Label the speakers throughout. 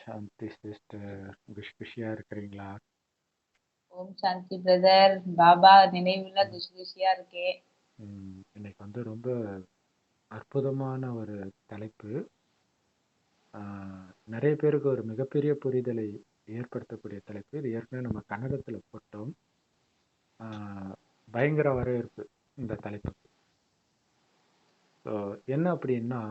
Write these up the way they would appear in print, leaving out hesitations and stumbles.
Speaker 1: சாந்தி sister. குஷியா இருக்கிறீங்களா?
Speaker 2: ஓம் Shanti brother. Baba நினைவுல குஷி குஷியா இருக்கேன்.
Speaker 1: இன்னைக்கு வந்து ரொம்ப அற்புதமான ஒரு தலைப்பு. நிறைய பேருக்கு ஒரு மிகப்பெரிய புரிதலை ஏற்படுத்தக்கூடிய தலைப்பு. இது ஏற்கனவே நம்ம கன்னடத்தில் போட்டோம். பயங்கர வரவேற்பு இந்த தலைப்புக்கு. ஸோ என்ன அப்படின்னா,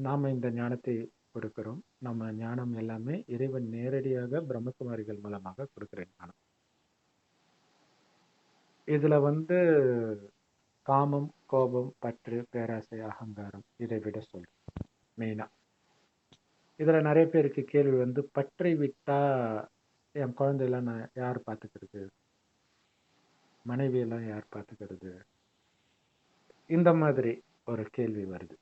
Speaker 1: நாம் இந்த ஞானத்தை கொடுக்கிறோம். நம்ம ஞானம் எல்லாமே இறைவன் நேரடியாக பிரம்மகுமாரிகள் மூலமாக கொடுக்குற ஞானம். இதுல வந்து காமம், கோபம், பற்று, பேராசை, அகங்காரம் இதை விட சொல்றேன் மெயினா. இதுல நிறைய பேருக்கு கேள்வி வந்து, பற்றை விட்டா என் குழந்தையெல்லாம் நான் யார் பார்த்துக்கிறது, மனைவியெல்லாம் யார் பார்த்துக்கிறது, இந்த மாதிரி ஒரு கேள்வி வருது.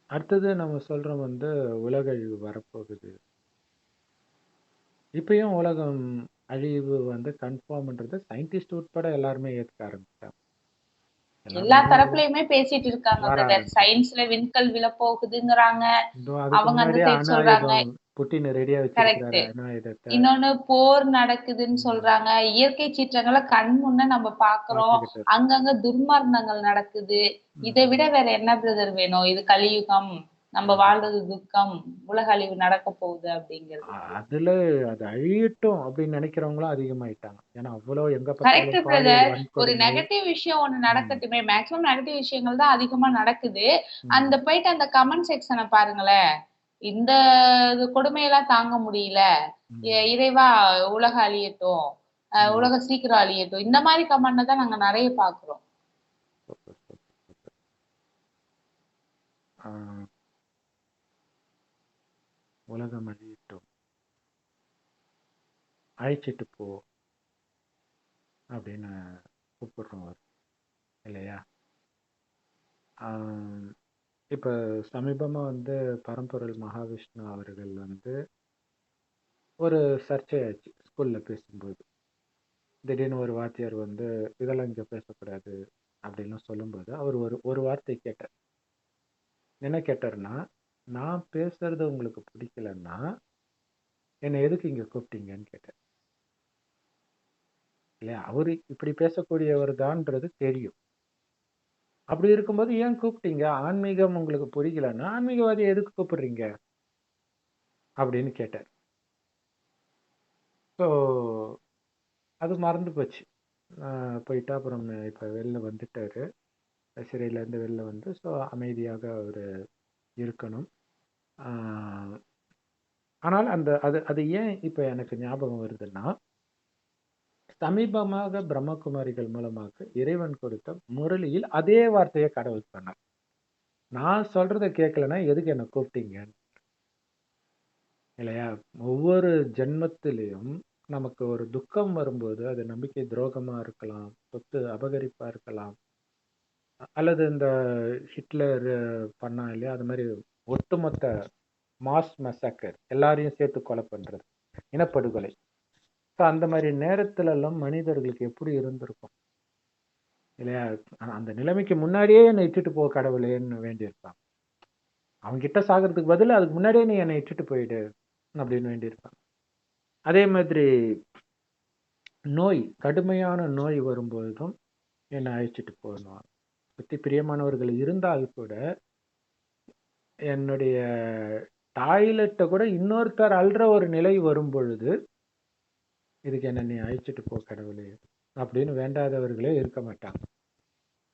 Speaker 1: அடுத்தது நம்ம சொல்றோம் வந்து உலக அழிவு வரப்போகுது. இப்பயும் உலகம் அழிவு வந்து கன்ஃபார்ம்ன்றது சயின்டிஸ்ட் உட்பட எல்லாருமே ஏற்க ஆரம்பிச்சாங்க.
Speaker 2: எல்லா தரப்புலயுமே பேசிட்டு இருக்காங்க பிரதர். சயின்ஸ்ல விண்கல் விழ போகுதுங்கிறாங்க.
Speaker 1: அதுக்கு
Speaker 2: அவங்க அந்த
Speaker 1: முன்னாடியே
Speaker 2: சைடு
Speaker 1: அணு
Speaker 2: சொல்றாங்க.
Speaker 1: ஆயுதம் புட்டின் ரெடியா
Speaker 2: கரெக்ட்.
Speaker 1: வச்சிருக்கிறாரு. அணு ஆயுதத்தை
Speaker 2: இன்னொன்னு போர் நடக்குதுன்னு சொல்றாங்க. இயற்கை சீற்றங்களை கண் முன்ன நம்ம பாக்குறோம். அங்கங்க துர்மரணங்கள் நடக்குது. இதை விட வேற என்ன பிரதர் வேணும்? இது கலியுகம், நம்ம வாழ்றது துக்கம், உலக அழிவு நடக்க போகுது அப்படிங்கிறது.
Speaker 1: அதுல அது அழியட்டும் அப்படின்னு நினைக்கிறவங்களும் அதிகமாயிட்டாங்க. ஏன்னா அவ்வளவு எங்க
Speaker 2: கரெக்ட்
Speaker 1: பார்த்தாலும் பாலியல்
Speaker 2: பிரதர். ஒரு
Speaker 1: வன்கொடுமை.
Speaker 2: நெகட்டிவ் விஷயம் ஒண்ணு நடக்கட்டுமே. மேக்ஸிமம் நெகட்டிவ் விஷயங்கள் தான் அதிகமா நடக்குது. அந்த போயிட்டு அந்த கமெண்ட் செக்ஷனை பாருங்களேன். இந்த கொடுமையெல்லாம் தாங்க முடியல, இறைவா உலக அழியட்டும், உலக சீக்கிரம் அழியட்டும், இந்த மாதிரி கமெண்ட் தான் நாங்க நிறைய பாக்குறோம்.
Speaker 1: உலகம் அழியட்டும், அழிச்சிட்டு போ அப்படின்னு கூப்பிடுறோம் இல்லையா? இப்ப சமீபமா வந்து பரம்பொருள் மகாவிஷ்ணு அவர்கள் வந்து ஒரு சர்ச்சையாச்சு ஸ்கூல்ல பேசும்போது. திடீர்னு ஒரு வாத்தியார் வந்து இதெல்லாம் இங்க பேசக்கூடாது அப்படின்னு சொல்லும்போது அவர் ஒரு வார்த்தை கேட்டார். என்ன கேட்டார்னா, நான் பேசுறது உங்களுக்கு பிடிக்கலன்னா என்னை எதுக்கு இங்க கூப்பிட்டீங்கன்னு கேட்டார். இல்லையா? அவரு இப்படி பேசக்கூடியவர் தான்ன்றது தெரியும். அப்படி இருக்கும்போது ஏன் கூப்பிட்டீங்க? ஆன்மீகம் உங்களுக்கு புரியலன்னா ஆன்மீகவாதியை எதுக்கு கூப்பிடுறீங்க அப்படின்னு கேட்டார். ஸோ அது மறந்து போச்சு. போயிட்டு அப்புறம் இப்போ வெளில வந்துட்டாரு, சிறையிலேருந்து வெளில வந்து. ஸோ அமைதியாக அவர் இருக்கணும். ஆனால் அந்த அது அது ஏன் இப்போ எனக்கு ஞாபகம் வருதுன்னா, சமீபமாக பிரம்மகுமாரிகள் மூலமாக இறைவன் கொடுத்த முரளியில் அதே வார்த்தையை கடவுள் சொன்னார். நான் சொல்றத கேட்கலன்னா எதுக்கு என்னை கூப்பிட்டீங்க இல்லையா? ஒவ்வொரு ஜென்மத்திலையும் நமக்கு ஒரு துக்கம் வரும்போது அது நம்பிக்கை துரோகமா இருக்கலாம், சொத்து அபகரிப்பா இருக்கலாம், அல்லது இந்த ஹிட்லர் பண்ணா இல்லையா, அது மாதிரி ஒட்டுமொத்த மாஸ் மெசக்கர், எல்லாரையும் சேர்த்து கொலை பண்றது, இனப்படுகொலை. ஸோ அந்த மாதிரி நேரத்துல எல்லாம் மனிதர்களுக்கு எப்படி இருந்திருக்கும் இல்லையா? அந்த நிலைமைக்கு முன்னாடியே என்னை இட்டுட்டு போ கடவுளேன்னு வேண்டியிருப்பாங்க. அவங்க கிட்ட சாகிறதுக்கு பதில் அதுக்கு முன்னாடியே நீ என்னை இட்டுட்டு போயிடு அப்படின்னு வேண்டியிருப்பாங்க. அதே மாதிரி நோய், கடுமையான நோய் வரும்போதும் என்னை அழைச்சிட்டு போகணும். பத்தி பிரியமானவர்கள் இருந்தால் கூட என்னுடைய டாய்லெட்டை கூட இன்னொருத்தர் அல்ற ஒரு நிலை வரும் பொழுது இதுக்கு என்ன நீ அழைச்சிட்டு போ கடவுளே அப்படின்னு வேண்டாதவர்களே இருக்க மாட்டாங்க.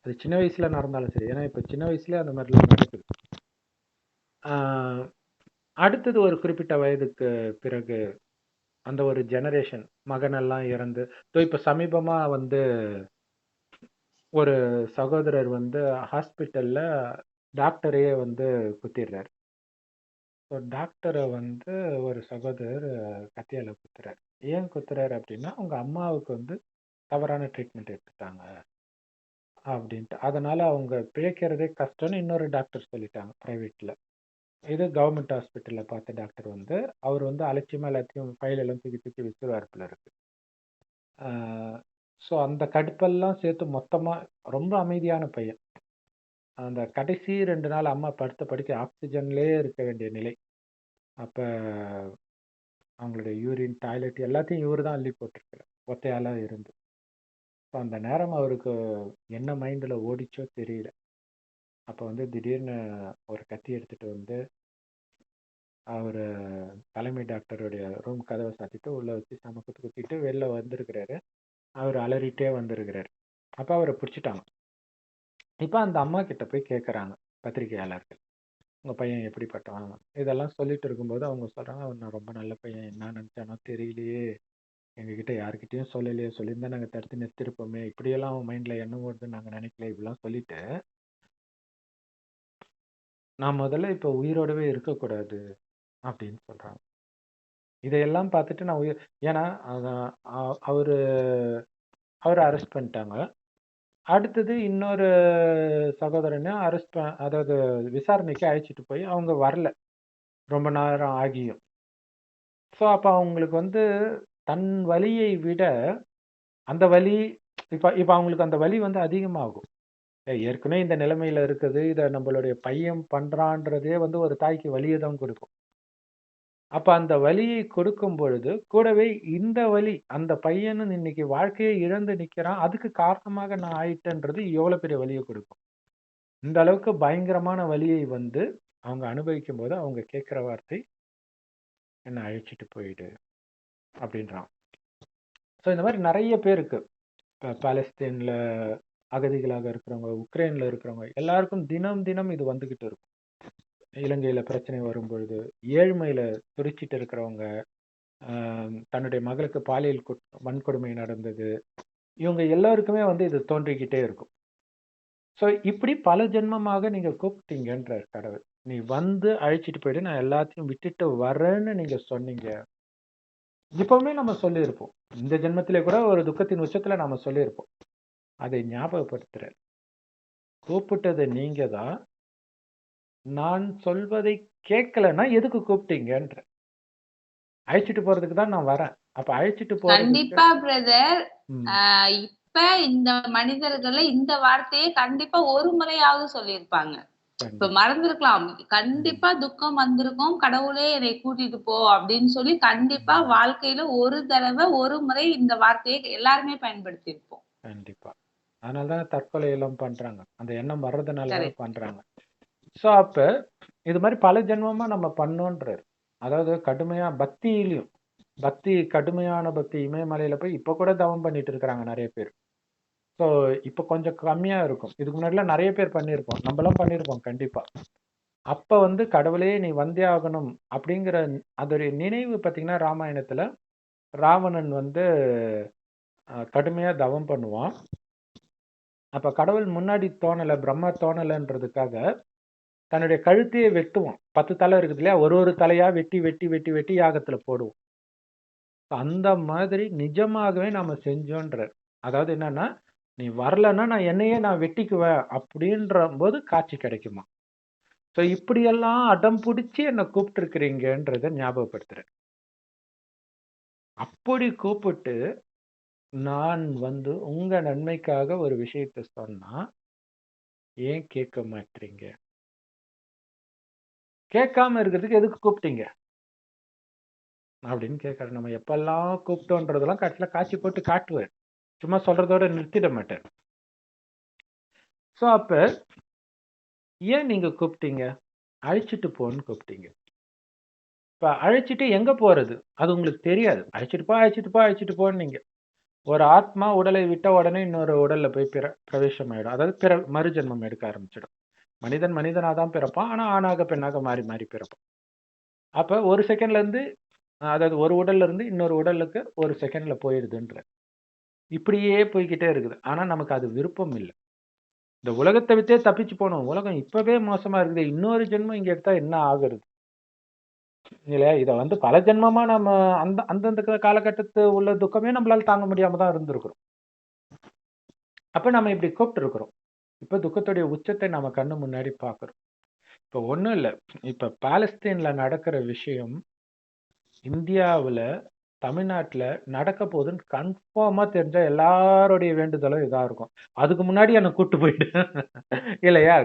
Speaker 1: அது சின்ன வயசுல நடந்தாலும் சரி. ஏன்னா இப்ப சின்ன வயசுல அந்த மாதிரிலாம் நடக்குது. அடுத்தது ஒரு குறிப்பிட்ட வயதுக்கு பிறகு அந்த ஒரு ஜெனரேஷன் மகனெல்லாம் இறந்து, இப்ப சமீபமா வந்து ஒரு சகோதரர் வந்து ஹாஸ்பிட்டல்ல டாக்டரையே வந்து குத்திடுறாரு. டாக்டரை வந்து ஒரு சகோதரர் கத்தியால குத்துறாரு. ஏன் குத்துறாரு அப்படின்னா, அவங்க அம்மாவுக்கு வந்து தவறான ட்ரீட்மெண்ட் எடுத்துட்டாங்க அப்படின்ட்டு. அதனால அவங்க பிழைக்கிறதே கஷ்டம்னு இன்னொரு டாக்டர் சொல்லிட்டாங்க பிரைவேட்ல. இது கவர்மெண்ட் ஹாஸ்பிட்டல்ல பார்த்த டாக்டர் வந்து அவர் வந்து அலட்சியமா எல்லாத்தையும் ஃபைல் எல்லாம் தூக்கி தூக்கி வச்சிருவாரு போல இருக்கு. ஸோ அந்த கடுப்பெல்லாம் சேர்த்து மொத்தமா ரொம்ப அமைதியான பையன். அந்த கடைசி 2 நாள் அம்மா படுத்த படுக்க ஆக்சிஜன்லேயே இருக்க வேண்டிய நிலை. அப்ப அவங்களுடைய யூரின், டாய்லெட் எல்லாத்தையும் இவரு தான் அள்ளி போட்டிருக்கிறார். ஒத்தையாளா இருந்து. ஸோ அந்த நேரம் அவருக்கு என்ன மைண்டில் ஓடிச்சோ தெரியல. அப்போ வந்து திடீர்னு ஒரு கத்தி எடுத்துட்டு வந்து அவர் தலைமை டாக்டருடைய ரூம் கதவை சாத்திட்டு உள்ளே வச்சு சமக்கத்து குத்திட்டு வெளில வந்திருக்கிறாரு. அவர் அலறிட்டே வந்திருக்கிறாரு. அப்போ அவரை பிடிச்சிட்டாங்க. இப்போ அந்த அம்மா கிட்ட போய் கேட்குறாங்க பத்திரிகையாளர்கள், உங்கள் பையன் எப்படிப்பட்டவன் இதெல்லாம் சொல்லிட்டு இருக்கும்போது அவங்க சொல்கிறாங்க, அவர் நான் ரொம்ப நல்ல பையன், என்ன நினச்சானோ தெரியலையே, எங்ககிட்ட யாருக்கிட்டையும் சொல்லலையே, சொல்லியிருந்தா நாங்கள் தடுத்து நிறுத்திருப்போமே, இப்படியெல்லாம் அவன் மைண்டில் என்ன வருதுன்னு நாங்கள் நினைக்கல, இப்படிலாம் சொல்லிட்டு நான் முதல்ல இப்போ உயிரோடவே இருக்கக்கூடாது அப்படின்னு சொல்கிறாங்க. இதையெல்லாம் பார்த்துட்டு நான் ஏன்னா அவரு அவரை அரெஸ்ட் பண்ணிட்டாங்க. அடுத்தது இன்னொரு சகோதரனை அரெஸ்ட் அதாவது விசாரணைக்கு அழைச்சிட்டு போய் அவங்க வரல, ரொம்ப நேரம் ஆகியும். ஸோ அப்போ அவங்களுக்கு வந்து தன் வலியை விட அந்த வலி இப்போ இப்போ அவங்களுக்கு அந்த வலி வந்து அதிகமாகும். ஏற்கனவே இந்த நிலைமையில இருக்குது, இதை நம்மளுடைய பையன் பண்றான்றதே வந்து ஒரு தாய்க்கு வலியை தான் கொடுக்கும். அப்ப அந்த வலியை கொடுக்கும் பொழுது கூடவே இந்த வலி, அந்த பையனும் இன்னைக்கு வாழ்க்கையை இழந்து நிக்கிறான், அதுக்கு காரணமாக நான் ஆயிட்டேன்றது எவ்வளவு பெரிய வலியை கொடுக்கும். இந்த அளவுக்கு பயங்கரமான வலியை வந்து அவங்க அனுபவிக்கும் போது அவங்க கேட்கிற வார்த்தை, என்ன அழைச்சிட்டு போயிடு அப்படின்றான். ஸோ இந்த மாதிரி நிறைய பேருக்கு பாலஸ்தீன்ல அகதிகளாக இருக்கிறவங்க, உக்ரைன்ல இருக்கிறவங்க எல்லாருக்கும் தினம் தினம் இது வந்துகிட்டு இருக்கும். இலங்கையில பிரச்சனை வரும்பொழுது, ஏழ்மையில துடிச்சிட்டு இருக்கிறவங்க, தன்னுடைய மகளுக்கு பாலியல் வன்கொடுமை நடந்தது, இவங்க எல்லாருக்குமே வந்து இது தோன்றிக்கிட்டே இருக்கும். ஸோ இப்படி பல ஜென்மமாக நீங்க கூப்பிட்டீங்கன்றார் கடவுள். நீ வந்து அழைச்சிட்டு போயிட்டு நான் எல்லாத்தையும் விட்டுட்டு வரேன்னு நீங்க சொன்னீங்க. இப்பவுமே நம்ம சொல்லியிருப்போம், இந்த ஜென்மத்திலே கூட ஒரு துக்கத்தின் உச்சத்துல நாம சொல்லியிருப்போம். அதை ஞாபகப்படுத்துற, கூப்பிட்டது நீங்க தான், நான் சொல்வதை கேட்கலன்னா எதுக்கு கூப்பிட்டீங்கன்ற. அழைச்சிட்டு போறதுக்கு தான் நான் வரேன். அப்ப அழைச்சிட்டு போறதுக்கு
Speaker 2: கண்டிப்பா பிரதர். இப்ப இந்த மனிதர்கள இந்த வார்த்தையை கண்டிப்பா ஒரு முறையாவது சொல்லியிருப்பாங்க. இப்ப மறந்துருக்கலாம். கண்டிப்பா துக்கம் வந்திருக்கும், கடவுளே என்னை கூட்டிட்டு போ அப்படின்னு சொல்லி கண்டிப்பா வாழ்க்கையில ஒரு தடவை ஒரு முறை இந்த வார்த்தையை எல்லாருமே பயன்படுத்தி இருப்போம். கண்டிப்பா. அதனாலதான் தற்கொலை எல்லாம் பண்றாங்க, அந்த எண்ணம் வர்றதுனாலதான் பண்றாங்க. சோ அப்ப இது மாதிரி பல ஜென்மமா நம்ம பண்ணோன்றாரு. அதாவது கடுமையா பக்தியிலையும், பக்தி கடுமையான பக்தி, இமயமலையில போய் இப்ப கூட தவம் பண்ணிட்டு இருக்கிறாங்க நிறைய பேர். ஸோ இப்ப கொஞ்சம் கம்மியா இருக்கும், இதுக்கு முன்னாடிலாம் நிறைய பேர் பண்ணியிருப்போம், நம்மளாம் பண்ணியிருப்போம் கண்டிப்பா. அப்ப வந்து கடவுளே நீ வந்தே ஆகணும் அப்படிங்கிற அதோடைய நினைவு பார்த்தீங்கன்னா, ராமாயணத்துல ராவணன் வந்து கடுமையா தவம் பண்ணுவான். அப்ப கடவுள் முன்னாடி தோணலை, பிரம்மா தோணலைன்றதுக்காக தன்னுடைய கழுத்தையே வெட்டுவோம். 10 தலை இருக்குது இல்லையா, ஒரு ஒரு தலையா வெட்டி வெட்டி வெட்டி வெட்டி யாகத்துல போடுவோம். அந்த மாதிரி நிஜமாகவே நாம செஞ்சோன்றார். அதாவது என்னன்னா, நீ வரலன்னா நான் என்னையே நான் வெட்டிக்குவேன் அப்படின்ற போது காட்சி கிடைக்குமா. ஸோ இப்படியெல்லாம் அடம் பிடிச்சி என்னை கூப்பிட்டு இருக்கிறீங்கன்றத ஞாபகப்படுத்துறேன். அப்படி கூப்பிட்டு நான் வந்து உங்க நன்மைக்காக ஒரு விஷயத்த சொன்னா ஏன் கேட்க மாட்டீங்க? கேட்காம இருக்கிறதுக்கு எதுக்கு கூப்பிட்டீங்க அப்படின்னு கேட்கறாரு. நம்ம எப்பெல்லாம் கூப்பிட்டோன்றதெல்லாம் கடைசியில காட்சி போட்டு காட்டுவார், சும்மா சொல்றதோட நிறுத்திட மாட்டார். ஸோ அப்ப ஏன் நீங்க கூப்பிட்டீங்க? அழைச்சிட்டு போன்னு கூப்பிட்டீங்க. இப்ப அழைச்சிட்டு எங்க போறது அது உங்களுக்கு தெரியாது. அழைச்சிட்டு போ அழைச்சிட்டு போ அழைச்சிட்டு போன்னு நீங்க, ஒரு ஆத்மா உடலை விட்ட உடனே இன்னொரு உடல்ல போய் பிரவேசம் ஆயிடும். அதாவது மறுஜென்மம் எடுக்க ஆரம்பிச்சிடும். மனிதன் மனிதனாக தான் பிறப்பான், ஆனா ஆணாக பெண்ணாக மாறி மாறி பிறப்பான். அப்ப ஒரு செகண்ட்ல இருந்து, அதாவது ஒரு உடல்ல இருந்து இன்னொரு உடலுக்கு ஒரு செகண்ட்ல போயிடுதுன்ற, இப்படியே போய்கிட்டே இருக்குது. ஆனா நமக்கு அது விருப்பம் இல்லை. இந்த உலகத்தை விட்டே தப்பிச்சு போனோம். உலகம் இப்பவே மோசமா இருக்குது, இன்னொரு ஜென்மம் இங்க எடுத்தா என்ன ஆகுறது இல்லையா? இதை வந்து பல ஜென்மமா நம்ம அந்தந்த காலகட்டத்து உள்ள துக்கமே நம்மளால தாங்க முடியாம தான் இருந்திருக்கிறோம். அப்ப நம்ம இப்படி கூப்பிட்டு இருக்கிறோம். இப்ப துக்கத்துடைய உச்சத்தை நம்ம கண்ணு முன்னாடி பாக்குறோம். இப்ப ஒண்ணும் இல்ல, இப்ப பாலஸ்தீன்ல நடக்கிற விஷயம் இந்தியாவுல, தமிழ்நாட்டுல நடக்க போகுதுன்னு கன்ஃபார்மா தெரிஞ்சா எல்லாருடைய வேண்டுதலும் இதா இருக்கும், அதுக்கு முன்னாடி என்ன கூட்டு போயிடு இல்லையா?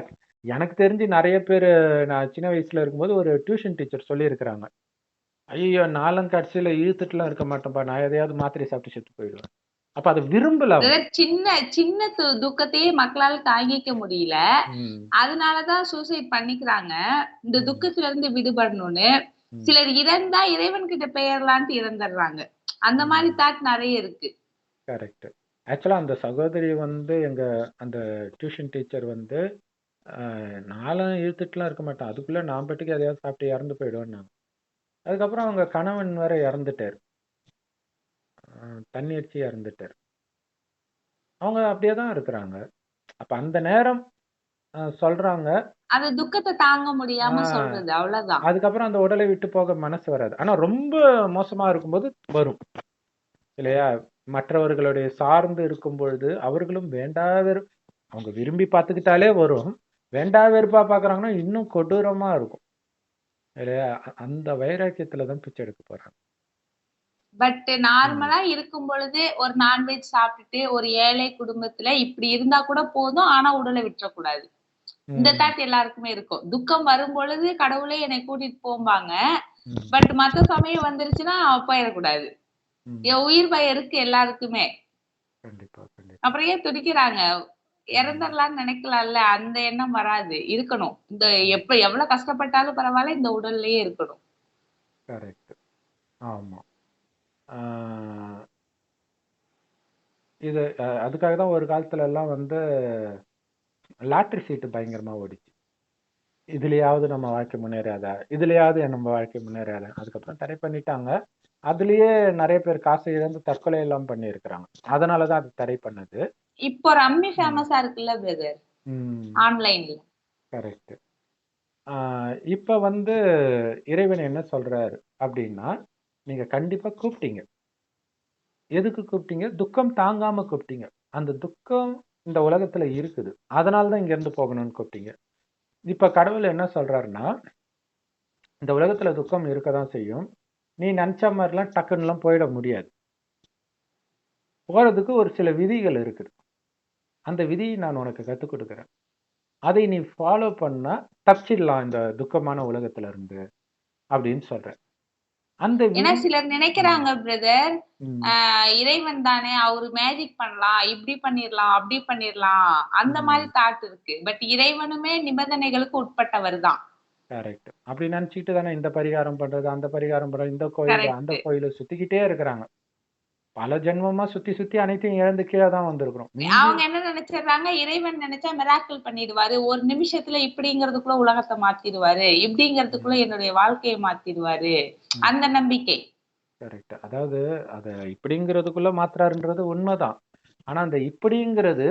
Speaker 1: எனக்கு தெரிஞ்சு நிறைய பேர் நான் சின்ன வயசுல இருக்கும்போது ஒரு டியூஷன் டீச்சர் சொல்லியிருக்கிறாங்க. ஐயோ! நான்லாம் கடைசியில இழுத்துட்டுலாம் இருக்க மாட்டேன்ப்பா. நான் எதையாவது மாத்திரை சாப்பிட்டு செத்து போயிடுவேன். அப்ப அத விரும்பல அவங்க.
Speaker 2: பிரதர், சின்ன சின்ன துக்கத்தையே மக்களால தாங்கிக்க முடியல.
Speaker 1: ம்.
Speaker 2: அதனாலதான் சூசைட் பண்ணிக்கிறாங்க. இந்த
Speaker 1: ம்.
Speaker 2: துக்கத்துல இருந்து விடுபடணும்னு.
Speaker 1: ம்.
Speaker 2: சிலர் இறந்தா இறைவன் கிட்ட பெயரலான்ட்டு இறந்துடுறாங்க. அந்த மாதிரி
Speaker 1: ம்.
Speaker 2: தாட் நிறைய இருக்கு.
Speaker 1: கரெக்ட். ஆக்சுவலா அந்த சகோதரி வந்து அந்த டியூஷன் டீச்சர் வந்து நான்லாம் இழுத்துட்டுலாம் இருக்க மாட்டேன். அதுக்குள்ள நான் பாட்டுக்கு எதையாவது சாப்பிட்டு இறந்து போயிடுவேன்னாங்க. அதுக்கப்புறம் அவங்க கணவன் வேற இறந்துட்டாரு. தண்ணி அடிச்சு இறந்துட்டாரு. அவங்க அப்படியே தான் இருக்கிறாங்க. அப்ப அந்த நேரம் சொல்றாங்க.
Speaker 2: அந்த துக்கத்தை தாங்க
Speaker 1: ஆ,
Speaker 2: முடியாம சொல்றது, அவ்வளவுதான்.
Speaker 1: அதுக்கப்புறம் அந்த உடலை விட்டு போக மனசு வராது. ஆனா ரொம்ப மோசமா இருக்கும்போது வரும் இல்லையா? மற்றவர்களுடைய சார்ந்து இருக்கும் பொழுது அவர்களும் அவங்க விரும்பி பார்த்துக்கிட்டாலே வரும். வேண்டா வெறுப்பா பார்க்கறாங்கன்னா இன்னும் கொடூரமா இருக்கும் இல்லையா? அந்த வைராக்கியத்துல தான் பிச்சை எடுக்க போறாங்க.
Speaker 2: பட் நார்மலா இருக்கும் பொழுது ஒரு நான்வெஜ் சாப்பிட்டுட்டு ஒரு ஏழை குடும்பத்துல இப்படி இருந்தா கூட போதும். ஆனா உடலை விட்டுறக்கூடாது. இந்த
Speaker 1: ம்.
Speaker 2: தாட் எல்லாருக்குமே இருக்கும். துக்கம் வரும் பொழுது கடவுளே என்னை கூட்டிட்டு போம்பாங்க.
Speaker 1: ம்.
Speaker 2: பட் மத்த சமயம் வந்துருச்சுன்னா போயிடக்கூடாது.
Speaker 1: ம்.
Speaker 2: என் உயிர் பயம் இருக்கு எல்லாருக்குமே.
Speaker 1: கண்டிப்பா, கண்டிப்பா.
Speaker 2: அப்புறம் ஏன் துடிக்கிறாங்க?
Speaker 1: ம்.
Speaker 2: இறந்துடலாம்னு நினைக்கலாம்ல. அந்த எண்ணம் வராது. இருக்கணும். இந்த எவ்வளவு கஷ்டப்பட்டாலும் பரவாயில்ல, இந்த உடல்லயே இருக்கணும்.
Speaker 1: கரெக்ட். ஆமா. ஆ, இது அதுக்காக தான் ஒரு காலத்துல எல்லாம் வந்து லாட்டரி சீட்டு பயங்கரமா ஓடிச்சு. இதுலயாவது நம்ம வாழ்க்கை முன்னேறாதா, இதுலயாவது நம்ம வாழ்க்கை முன்னேறாதா. அதுக்கப்புறம் தடை பண்ணிட்டாங்க. அதுலயே நிறைய பேர் காசை இழந்து தற்கொலை எல்லாம் பண்ணியிருக்கிறாங்க. அதனாலதான் அது தடை பண்ணது.
Speaker 2: இப்போ ரம்மி
Speaker 1: ம்.
Speaker 2: ஃபேமஸா இருக்குல்ல பிரதர்,
Speaker 1: ம்.
Speaker 2: ஆன்லைன்ல.
Speaker 1: கரெக்ட். இப்ப வந்து இறைவன் என்ன சொல்றாரு அப்படின்னா, நீங்க கண்டிப்பா கூப்பிட்டீங்க. எதுக்கு கூப்பிட்டீங்க? துக்கம் தாங்காம கூப்பிட்டீங்க. அந்த துக்கம் இந்த உலகத்துல இருக்குது. அதனாலதான் இங்க இருந்து போகணும்னு கூப்பிட்டீங்க. இப்ப கடவுள் என்ன சொல்றாருன்னா, இந்த உலகத்துல துக்கம் இருக்கதான் செய்யும். நீ நினைச்ச மாதிரிலாம் டக்குன்னுலாம் போயிட முடியாது. போறதுக்கு ஒரு சில விதிகள் இருக்குது. அந்த விதியை நான் உனக்கு கத்துக் கொடுக்கிறேன். அதை நீ ஃபாலோ பண்ணா தப்பிச்சிடலாம் இந்த துக்கமான உலகத்துல இருந்து அப்படின்னு சொல்றேன். அந்த
Speaker 2: ஏன்னா
Speaker 1: விதி.
Speaker 2: சிலர்
Speaker 1: ம்.
Speaker 2: நினைக்கிறாங்க பிரதர்,
Speaker 1: ம்.
Speaker 2: இறைவன் தானே, அவரு மேஜிக் பண்ணலாம், இப்படி பண்ணிரலாம், அப்படி பண்ணிரலாம். அந்த
Speaker 1: ம்.
Speaker 2: மாதிரி தாட் இருக்கு. பட் இறைவனுமே நிபந்தனைகளுக்கு உட்பட்டவர் தான்.
Speaker 1: கரெக்ட். அப்படி நினைச்சுக்கிட்டு தானே இந்த பரிகாரம் பண்றது, அந்த பரிகாரம் பண்றது, இந்த கோயில், அந்த
Speaker 2: கரெக்ட்.
Speaker 1: கோயில சுத்திக்கிட்டே இருக்கிறாங்க. பல ஜென்மமா சுத்தி சுத்தி அனைத்தையும் இழந்து கீழே தான் வந்திருக்கிறோம். மிஞ்சி.
Speaker 2: அவங்க என்ன நினைச்சிடுறாங்க, இறைவன் நினைச்சா மிராக்கிள் பண்ணிடுவாரு. ஒரு நிமிஷத்துல இப்படிங்கிறதுக்குள்ள உலகத்தை மாத்திடுவாரு. இப்படிங்கிறதுக்குள்ள
Speaker 1: ம்.
Speaker 2: என்னுடைய வாழ்க்கையை மாத்திடுவாரு.
Speaker 1: ம்.
Speaker 2: அந்த நம்பிக்கை.
Speaker 1: கரெக்ட். அதாவது அத இப்படிங்கிறதுக்குள்ள மாத்துறாருன்றது உண்மைதான். ஆனா அந்த இப்படிங்கிறது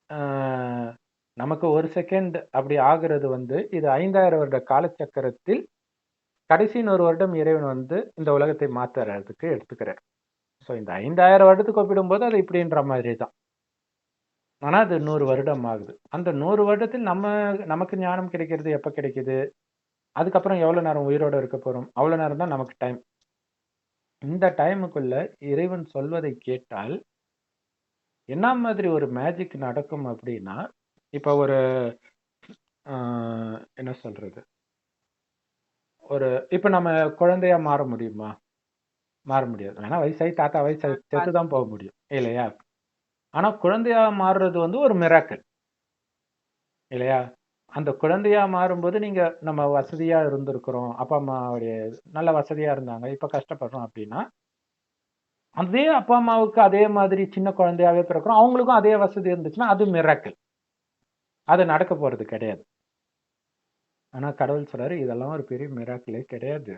Speaker 1: ஆஹ், நமக்கு ஒரு செகண்ட் அப்படி ஆகுறது வந்து இது 5000 வருட காலச்சக்கரத்தில் கடைசி 100 வருடம் இறைவன் வந்து இந்த உலகத்தை மாத்துறதுக்கு எடுத்துக்கிறார். ஸோ இந்த 5000 வருடத்துக்கு ஒப்பிடும்போது அது இப்படின்ற மாதிரி தான். ஆனா அது 100 வருடம் ஆகுது. அந்த 100 வருடத்தில் நமக்கு ஞானம் கிடைக்கிறது எப்ப கிடைக்குது? அதுக்கப்புறம் எவ்வளவு நேரம் உயிரோட இருக்க போறோம்? அவ்வளவு நேரம் தான் நமக்கு டைம். இந்த டைமுக்குள்ள இறைவன் சொல்வதை கேட்டால் என்ன மாதிரி ஒரு மேஜிக் நடக்கும் அப்படின்னா, இப்ப ஒரு என்ன சொல்றது? இப்ப நம்ம குழந்தையா மாற முடியுமா? மாற முடியாது. வேணா வயசாகி தாத்தா வயசாகி செத்து தான் போக முடியும் இல்லையா? ஆனா குழந்தையா மாறுறது வந்து ஒரு மிராக்கிள் இல்லையா? அந்த குழந்தையா மாறும்போது நம்ம வசதியா இருந்திருக்கிறோம். அப்பா அம்மாவுடைய நல்ல வசதியா இருந்தாங்க. இப்ப கஷ்டப்படுறோம் அப்படின்னா, அதே அப்பா அம்மாவுக்கு அதே மாதிரி சின்ன குழந்தையாவே பிறக்கிறோம். அவங்களுக்கும் அதே வசதி இருந்துச்சுன்னா அது மிராக்கிள். அது நடக்க போறது கிடையாது. ஆனா கடவுள் சொல்றாரு, இதெல்லாம் ஒரு பெரிய மிராக்கிளே கிடையாது.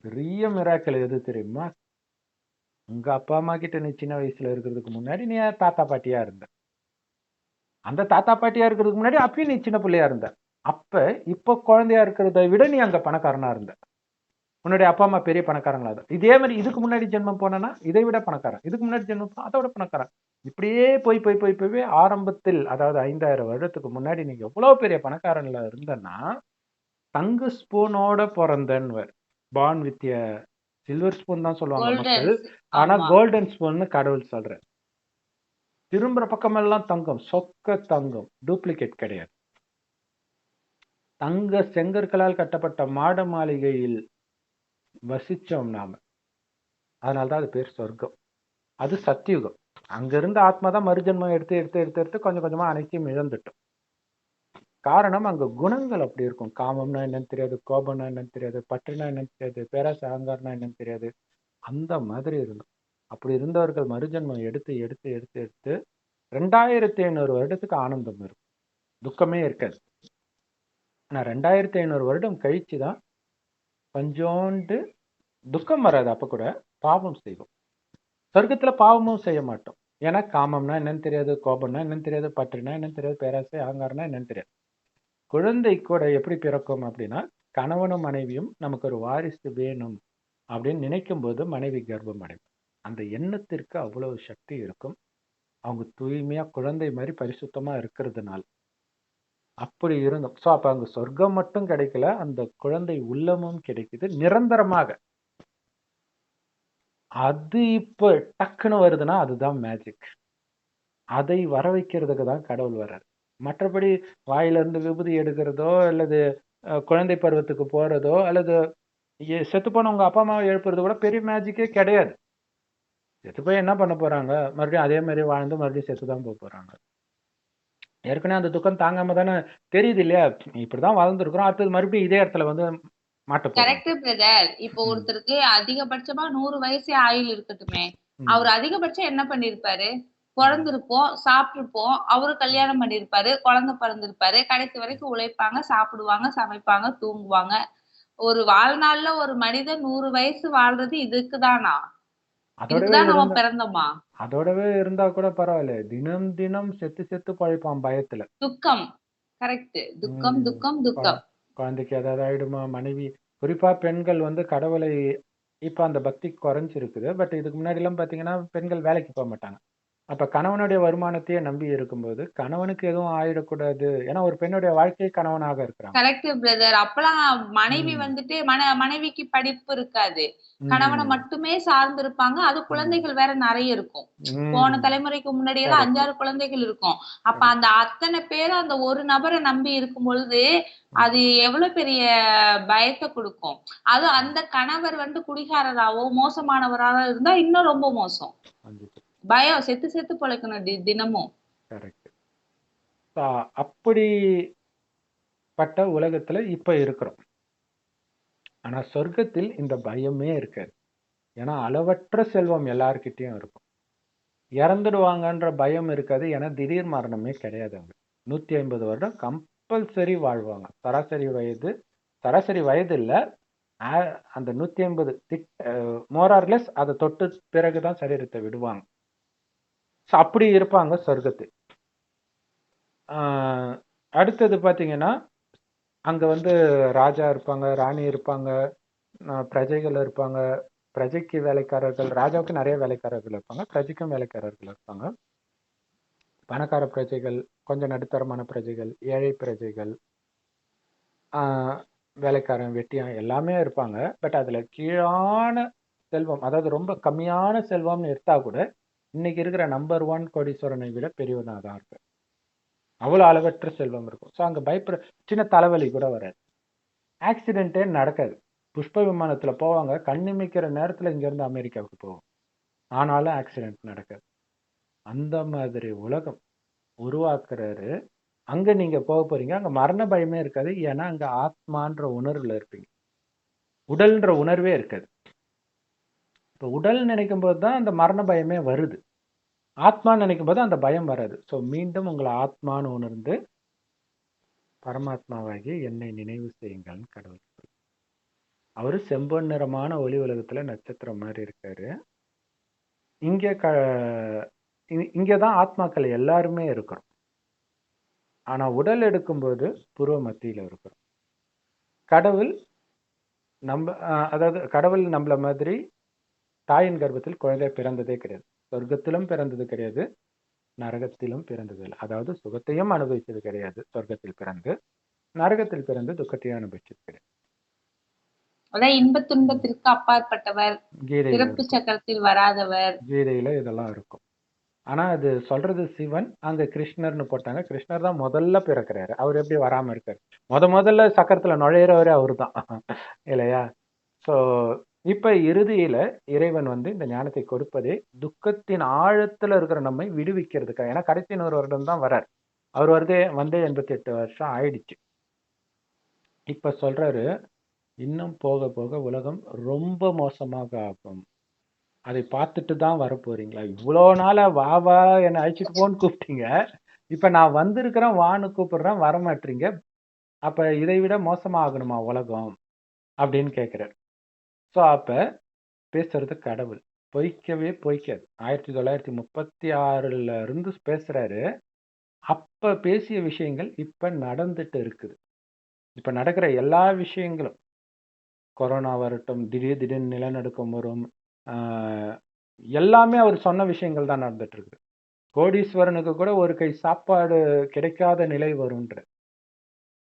Speaker 1: பெரிய மிராக்கிள் எது தெரியுமா? உங்க அப்பா அம்மா கிட்ட நீ சின்ன வயசுல இருக்கிறதுக்கு முன்னாடி நீ தாத்தா பாட்டியா இருந்த. அந்த தாத்தா பாட்டியா இருக்கிறதுக்கு முன்னாடி அப்பயும் நீ சின்ன பிள்ளையா இருந்த. அப்ப இப்ப குழந்தையா இருக்கிறத விட நீ அங்க பணக்காரனா இருந்த. உன்னுடைய அப்பா அம்மா பெரிய பணக்காரங்களா தான். இதே மாதிரி இதுக்கு முன்னாடி ஜென்மம் போனனா இதை விட பணக்காரன். இதுக்கு முன்னாடி ஜென்மம் போனா அதை விட பணக்காரன். இப்படியே போய் போய் போய் போய் ஆரம்பத்தில் அதாவது 5000 வருடத்துக்கு முன்னாடி நீங்க எவ்வளவு பெரிய பணக்காரன்ல இருந்தன்னா தங்க ஸ்பூனோட பிறந்தன்வர். பார்ன் வித் சில்வர் ஸ்பூன் தான் சொல்லுவாங்க மக்கள்.
Speaker 2: கோல்டன்ஸ்.
Speaker 1: ஆனா
Speaker 2: ஆமா.
Speaker 1: கோல்டன் ஸ்பூன்னு கடவுள் சொல்றார். திரும்புற பக்கமெல்லாம் தங்கம், சொக்க தங்கம், டூப்ளிகேட் கிடையாது. தங்க செங்கற்களால் கட்டப்பட்ட மாட மாளிகையில் வசிச்சோம் நாம. அதனாலதான் அது பேர் சொர்க்கம். அது சத்தியுகம். அங்க இருந்த ஆத்மா தான் மறுஜன்மம் எடுத்து எடுத்து எடுத்து எடுத்து கொஞ்சம் கொஞ்சமா அனைத்தையும் இழந்துட்டோம். காரணம் அங்க குணங்கள் அப்படி இருக்கும். காமம்னா என்னன்னு தெரியாது, கோபம்னா என்னன்னு தெரியாது, பற்றுனா என்னன்னு தெரியாது, பேராசை அகங்காரம்னா என்னன்னு தெரியாது. அந்த மாதிரி இருந்தோம். அப்படி இருந்தவர்கள் மறுஜன்மம் எடுத்து எடுத்து எடுத்து எடுத்து 2500 வருடத்துக்கு ஆனந்தம் இருக்கும், துக்கமே இருக்காது. ஆனா 2500 வருடம் கழிச்சு தான் கொஞ்சோண்டு துக்கம் வராது. அப்ப கூட பாவம் செய்வோம். சொர்க்கத்துல பாவமும் செய்ய மாட்டோம். ஏன்னா காமம்னா என்னன்னு தெரியாது, கோபம்னா என்னன்னு தெரியாது, பற்றுனா என்னன்னு தெரியாது, பேராசை அகங்காரம்னா என்னன்னு தெரியாது. குழந்தை கூட எப்படி பிறக்கும் அப்படின்னா, கணவனும் மனைவியும் நமக்கு ஒரு வாரிசு வேணும் அப்படின்னு நினைக்கும் போது மனைவி கர்ப்பம் அடையும். அந்த எண்ணத்திற்கு அவ்வளவு சக்தி இருக்கும். அவங்க தூய்மையா குழந்தை மாதிரி பரிசுத்தமா இருக்கிறதுனால அப்படி இருந்தோம். ஸோ அப்ப அங்க சொர்க்கம் மட்டும் கிடைக்கல, அந்த குழந்தை உள்ளமும் கிடைக்குது நிரந்தரமாக. அது இப்ப டக்குன்னு வருதுன்னா அதுதான் மேஜிக். அதை வர வைக்கிறதுக்கு தான் கடவுள் வர்றாரு. மற்றபடி வாயிலிருந்து விபூதி எடுக்கிறதோ அல்லது குழந்தை பருவத்துக்கு போறதோ அல்லது செத்து போன உங்க அப்பா அம்மாவை எழுப்புறது கூட பெரிய மேஜிக்கே கிடையாது. செத்து போய் என்ன பண்ண போறாங்க? மறுபடியும் அதே மாதிரி வாழ்ந்து மறுபடியும் செத்துதான் போக போறாங்க. ஏற்கனவே அந்த துக்கம் தாங்காம தானே தெரியுது இல்லையா? இப்படிதான் வளர்ந்துருக்கிறோம், அடுத்தது மறுபடியும் இதே இடத்துல வந்து மாட்ட போறோம்.
Speaker 2: Correct brother. இப்போ ஒருத்தருக்கு அதிகபட்சமா 100 வயசு ஆயுள் இருக்கட்டுமே, அவர் அதிகபட்சம் என்ன பண்ணிருப்பாரு? பிறந்திருப்போம், சாப்பிட்டிருப்போம், அவரு கல்யாணம் பண்ணிருப்பாரு, குழந்தை பிறந்திருப்பாரு, கடைசி வரைக்கும் உழைப்பாங்க, சாப்பிடுவாங்க, சமைப்பாங்க, தூங்குவாங்க. ஒரு வாழ்நாள்ல ஒரு மனிதன் 100 வயசு வாழ்றது இதுக்குதானா? இதுக்குதான் நம்ம பிறந்தோமா?
Speaker 1: அதோடவே இருந்தா கூட பரவாயில்ல, தினம் தினம் செத்து செத்து பழைப்பான் பயத்துல.
Speaker 2: துக்கம். கரெக்ட். துக்கம் துக்கம் துக்கம்.
Speaker 1: குழந்தைக்கு ஏதாவது ஆயிடுமா, மனைவி குறிப்பா பெண்கள் வந்து கடவுளை இப்ப அந்த பக்தி குறைஞ்சிருக்குது. பட் இதுக்கு முன்னாடி எல்லாம் பாத்தீங்கன்னா பெண்கள் வேலைக்கு போக மாட்டாங்க. அப்ப கணவனுடைய வருமானத்தையே நம்பி இருக்கும்போது கணவனுக்கு எதுவும் ஆயிடக்கூடாது. ஏன்னா ஒரு பெண்ணுடைய வாழ்க்கையை கணவனாக இருக்கிறாங்க.
Speaker 2: Correct brother. அப்பலாம் மனைவி வந்துட்டு மனைவிக்கு படிப்பு இருக்காது. கணவனை மட்டுமே சார்ந்து இருப்பாங்க. அது குழந்தைகள் வேற நிறைய இருக்கும். போன தலைமுறைக்கு முன்னாடி எல்லாம் 5, 6 குழந்தைகள் இருக்கும். அப்ப அந்த அத்தனை பேரும் அந்த ஒரு நபரை நம்பி இருக்கும் பொழுது அது எவ்வளவு பெரிய பயத்தை கொடுக்கும். அது அந்த கணவர் வந்து குடிகாரராவோ மோசமானவராக இருந்தா இன்னும் ரொம்ப மோசம். பயம், செத்து செத்து பொழைக்கணும் தினமும்.
Speaker 1: அப்படிப்பட்ட உலகத்துல இப்ப இருக்கிறோம். ஆனா சொர்க்கத்தில் இந்த பயமே இருக்காது. ஏன்னா அளவற்ற செல்வம் எல்லார்கிட்டயும் இருக்கும். இறந்துடுவாங்கன்ற பயம் இருக்காது. ஏன்னா திடீர் மரணமே கிடையாது. அவங்க 150 வருடம் கம்பல்சரி வாழ்வாங்க. சராசரி வயது இல்ல, அந்த 150 மோரார்லெஸ் அதை தொட்டு பிறகுதான் சரீரத்தை விடுவாங்க. அப்படி இருப்பாங்க சொர்க்கத்தில். அடுத்தது பாத்தீங்கன்னா அங்க வந்து ராஜா இருப்பாங்க, ராணி இருப்பாங்க, பிரஜைகள் இருப்பாங்க. பிரஜைக்கு வேலைக்காரர்கள், ராஜாவுக்கு நிறைய வேலைக்காரர்கள் இருப்பாங்க, பிரஜைக்கும் வேலைக்காரர்கள் இருப்பாங்க. பணக்கார பிரஜைகள், கொஞ்சம் நடுத்தரமான பிரஜைகள், ஏழை பிரஜைகள், வேலைக்காரன், வெட்டியான் எல்லாமே இருப்பாங்க. பட் அதுல கீழான செல்வம், அதாவது ரொம்ப கம்மியான செல்வம்னு எடுத்தா கூட இன்னைக்கு இருக்கிற நம்பர் 1 கோடீஸ்வரனை விட பெரியவனா தான் இருக்கு. அவ்வளவு அளவற்ற செல்வம் இருக்கும். ஸோ அங்க பயப்பட சின்ன தலைவலி கூட வராது, ஆக்சிடென்ட்டே நடக்காது. புஷ்ப விமானத்துல போவாங்க, கண்ணிமைக்கிற நேரத்துல இங்க இருந்து அமெரிக்காவுக்கு போவோம், ஆனாலும் ஆக்சிடென்ட் நடக்காது. அந்த மாதிரி உலகம் உருவாக்குறாரு. அங்க நீங்க போக போறீங்க, அங்க மரண பயமே இருக்காது. ஏன்னா அங்க ஆத்மான்ற உணர்வுல இருப்பீங்க, உடல்ன்ற உணர்வே இருக்காது. இப்போ உடல் நினைக்கும் போதுதான் அந்த மரண பயமே வருது. ஆத்மான்னு நினைக்கும் போது அந்த பயம் வராது. ஸோ மீண்டும் உங்களை ஆத்மான்னு உணர்ந்து பரமாத்மாவாகி என்னை நினைவு செய்யுங்கள்னு கடவுள். அவரு செம்பொன் நிறமான ஒளி உலகத்துல நட்சத்திரம் மாதிரி இருக்காரு. இங்கதான் ஆத்மாக்கள் எல்லாருமே இருக்கிறோம். ஆனா உடல் எடுக்கும்போது புருவ மத்தியில இருக்கிறோம். கடவுள் நம்மள மாதிரி தாயின் கர்ப்பத்தில் குழந்தை பிறந்ததே கிடையாது. சொர்க்கத்திலும் பிறந்தது கிடையாது, நரகத்திலும் பிறந்தது இல்லை. அதாவது சுகத்தையும் அனுபவிச்சது கிடையாது சொர்க்கத்தில் பிறந்து, நரகத்தில் பிறந்து துக்கத்தையும் அனுபவிச்சது கிடையாது.
Speaker 2: அதான் இன்ப துன்பத்திற்கு அப்பாற்பட்டவர், பிறப்பு சக்கரத்தில் வராதவர்,
Speaker 1: கீதையில இதெல்லாம் இருக்கும். ஆனா அது சொல்றது சிவன், அங்க கிருஷ்ணர்னு போட்டாங்க. கிருஷ்ணர் தான் முதல்ல பிறக்கிறாரு. அவர் எப்படி வராம இருக்காரு? முதல்ல சக்கரத்துல நுழையிறவரே அவரு தான். இல்லையா? ஸோ இப்ப இறுதியில இறைவன் வந்து இந்த ஞானத்தை கொடுப்பதே துக்கத்தின் ஆழத்துல இருக்கிற நம்மை விடுவிக்கிறதுக்காக. ஏன்னா கடைசி 100 வருடம் தான் வரார். அவர் வந்தே 88 வருஷம் ஆயிடுச்சு. இப்ப சொல்றாரு, இன்னும் போக போக உலகம் ரொம்ப மோசமாக ஆகும். அதை பார்த்துட்டு தான் வரப்போறீங்களா? இவ்வளோ நாளா வா வா என்ன அழைச்சிட்டு போன்னு கூப்பிட்டீங்க. இப்ப நான் வந்திருக்கிறேன் வான்னு கூப்பிடுறேன் வரமாட்டீங்க. அப்ப இதை விட மோசமா ஆகணுமா உலகம்? அப்படின்னு கேட்கிறார். ஸோ அப்ப பேசுறது கடவுள். பொய்க்கவே பொய்க்காது. 1936ல இருந்து பேசுறாரு. அப்ப பேசிய விஷயங்கள் இப்ப நடந்துட்டு இருக்குது. இப்ப நடக்கிற எல்லா விஷயங்களும் கொரோனா வரட்டும், திடீர்னு நிலநடுக்கம் வரும். எல்லாமே அவர் சொன்ன விஷயங்கள் தான் நடந்துட்டு இருக்கு. கோடீஸ்வரனுக்கு கூட ஒரு கை சாப்பாடு கிடைக்காத நிலை வரும்ன்ற.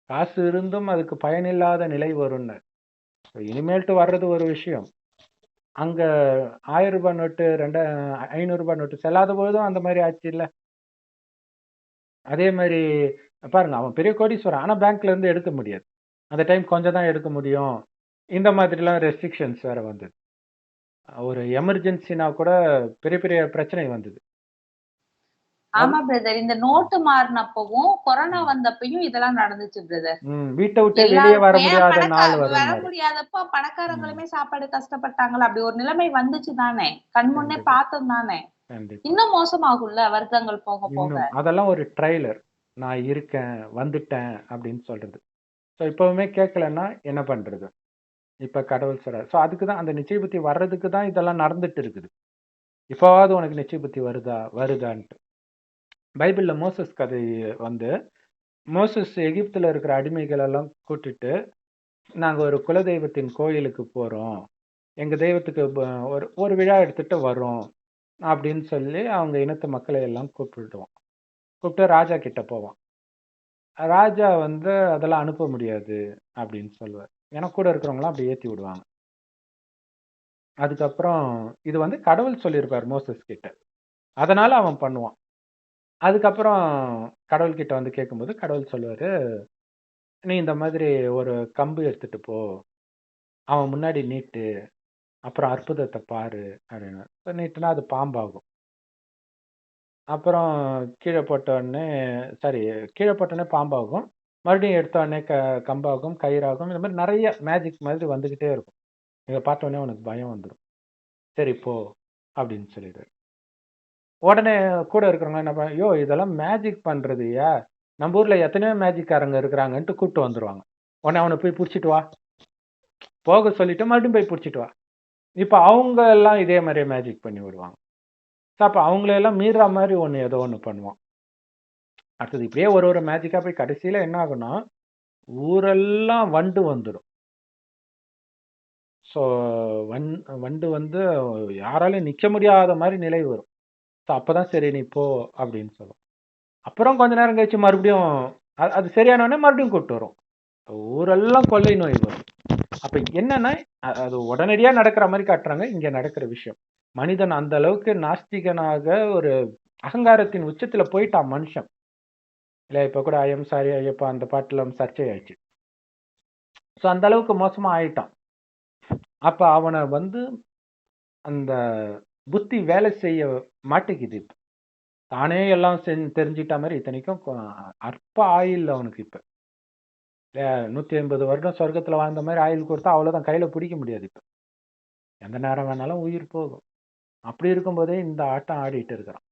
Speaker 1: காசு இருந்தும் அதுக்கு பயனில்லாத நிலை வரும்னு. இனிமேல்ட்டு வர்றது ஒரு விஷயம். அங்க 1000 ரூபாய் நோட்டு 500 ரூபாய் நோட்டு செல்லாத போதும் அந்த மாதிரி ஆச்சு இல்ல. அதே மாதிரி பாருங்க, அவன் பெரிய கோடீஸ்வரன். ஆனா பேங்க்ல இருந்து எடுக்க முடியாது. அந்த டைம் கொஞ்சம் தான் எடுக்க முடியும். இந்த மாதிரிலாம் ரெஸ்ட்ரிக்ஷன்ஸ் வேற வந்தது. ஒரு எமர்ஜென்சினா கூட பெரிய பெரிய பிரச்சனை வந்தது.
Speaker 2: ஆமா பிரதர். இந்த நோட்டு மாறினப்பவும் கொரோனா வந்தப்பயும் இதெல்லாம் நடந்துச்சு பிரதர்.
Speaker 1: வீட்டை விட்டு வெளியே வர முடியாத நாள்
Speaker 2: வர முடியாதப்ப பணக்காரங்களுமே சாப்பாடு கஷ்டப்பட்டாங்களா? அப்படி ஒரு நிலைமை வந்துச்சு தானே? கண் முன்னே பார்த்தோம் தானே? இன்னும் மோசமாகும்ல வருடங்கள் போக போக.
Speaker 1: அதெல்லாம் ஒரு ட்ரைலர். நான் இருக்கேன், வந்துட்டேன் அப்படின்னு சொல்றது. ஸோ இப்பவுமே கேட்கலன்னா என்ன பண்றது? இப்ப கடவுள் சொல்றாரு. ஸோ அதுக்கு தான் அந்த நிச்சய புத்தி வர்றதுக்கு தான் இதெல்லாம் நடந்துட்டு இருக்குது. இப்போவாவது உனக்கு நிச்சய புத்தி வருதான்ட்டு. பைபிள்ல மோசஸ் கதை வந்து, மோசஸ் எகிப்துல இருக்கிற அடிமைகள் எல்லாம் கூட்டிட்டு, நாங்க ஒரு குலதெய்வத்தின் கோயிலுக்கு போறோம், எங்க தெய்வத்துக்கு ஒரு விழா எடுத்துட்டு வரோம் அப்படின்னு சொல்லி அவங்க இனத்து மக்களை எல்லாம் கூப்பிட்டு ராஜா கிட்ட போவான். ராஜா வந்து அதெல்லாம் அனுப்ப முடியாது அப்படின்னு சொல்லுவார். ஏன்னா கூட இருக்கிறவங்களாம் அப்படி ஏத்தி விடுவாங்க. அதுக்கப்புறம் இது வந்து கடவுள் சொல்லியிருப்பார் மோசஸ் கிட்ட. அதனால அவன் பண்ணுவான். அதுக்கப்புறம் கடவுள் கிட்ட வந்து கேட்கும்போது கடவுள் சொல்லுவாரு, நீ இந்த மாதிரி ஒரு கம்பு எடுத்துட்டு போ, அவன் முன்னாடி நீட்டு, அப்புறம் அற்புதத்தை பாரு அப்படின்னு. நீட்டுனா அது பாம்பாகும். அப்புறம் கீழே போட்ட உடனே கீழே போட்ட உடனே பாம்பாகும். மறுபடியும் எடுத்த உடனே கம்பாகும், கயிறாகும். இந்த மாதிரி நிறைய மேஜிக் மாதிரி வந்துகிட்டே இருக்கும். இதை பார்த்த உடனே உனக்கு பயம் வந்துடும். சரி போ அப்படின்னு சொல்லிடுவாரு. உடனே கூட இருக்கிறவங்க என்ன ஐயோ இதெல்லாம் மேஜிக் பண்றதுயா, நம்ம ஊர்ல எத்தனையோ மேஜிக்காரங்க இருக்கிறாங்கன்ட்டு கூப்பிட்டு வந்துருவாங்க. உடனே அவனை போய் பிடிச்சிட்டு வா, போக சொல்லிட்டு மறுபடியும் போய் பிடிச்சிட்டு வா. இப்ப அவங்க எல்லாம் இதே மாதிரியே மேஜிக் பண்ணி விடுவாங்க. அப்ப அவங்களெல்லாம் மீற மாதிரி ஏதோ ஒண்ணு பண்ணுவான். அடுத்தது இப்படியே ஒரு மேஜிக்கா போய் கடைசியில என்ன ஆகும்னா, ஊரெல்லாம் வண்டு வந்துடும். ஸோ வண்டு வந்து யாராலையும் நிக்க முடியாத மாதிரி நிலை வரும். ஸோ அப்பதான் சரி நீ போ அப்படின்னு சொல்லும். அப்புறம் கொஞ்ச நேரம் கழிச்சு மறுபடியும் அது சரியான உடனே மறுபடியும் கூப்பிட்டு வரும். ஊரெல்லாம் கொள்ளை நோய் வரும். அப்ப என்னன்னா அது உடனடியா நடக்கிற மாதிரி காட்டுறாங்க. இங்க நடக்கிற விஷயம், மனிதன் அந்த அளவுக்கு நாஸ்திகனாக ஒரு அகங்காரத்தின் உச்சத்துல போயிட்டான் மனுஷன். இல்ல இப்ப கூட ஐயம் சாரி ஐயப்பா அந்த பாட்டுல சர்ச்சை ஆயிடுச்சு. ஸோ அந்த அளவுக்கு மோசமா ஆயிட்டான். அப்ப அவனை வந்து அந்த புத்தி வேலை செய்ய மாட்டேங்குது. இப்ப தானே எல்லாம் தெரிஞ்சுக்கிட்ட மாதிரி, இத்தனைக்கும் அற்ப ஆயுள் அவனுக்கு. இப்ப 150 வருடம் சொர்க்கத்துல வாழ்ந்த மாதிரி ஆயுள் கொடுத்தா அவ்வளவுதான், கையில பிடிக்க முடியாது. இப்ப எந்த நேரம் வேணாலும் உயிர் போகும். அப்படி இருக்கும்போதே இந்த ஆட்டம் ஆடிட்டு இருக்கிறான்.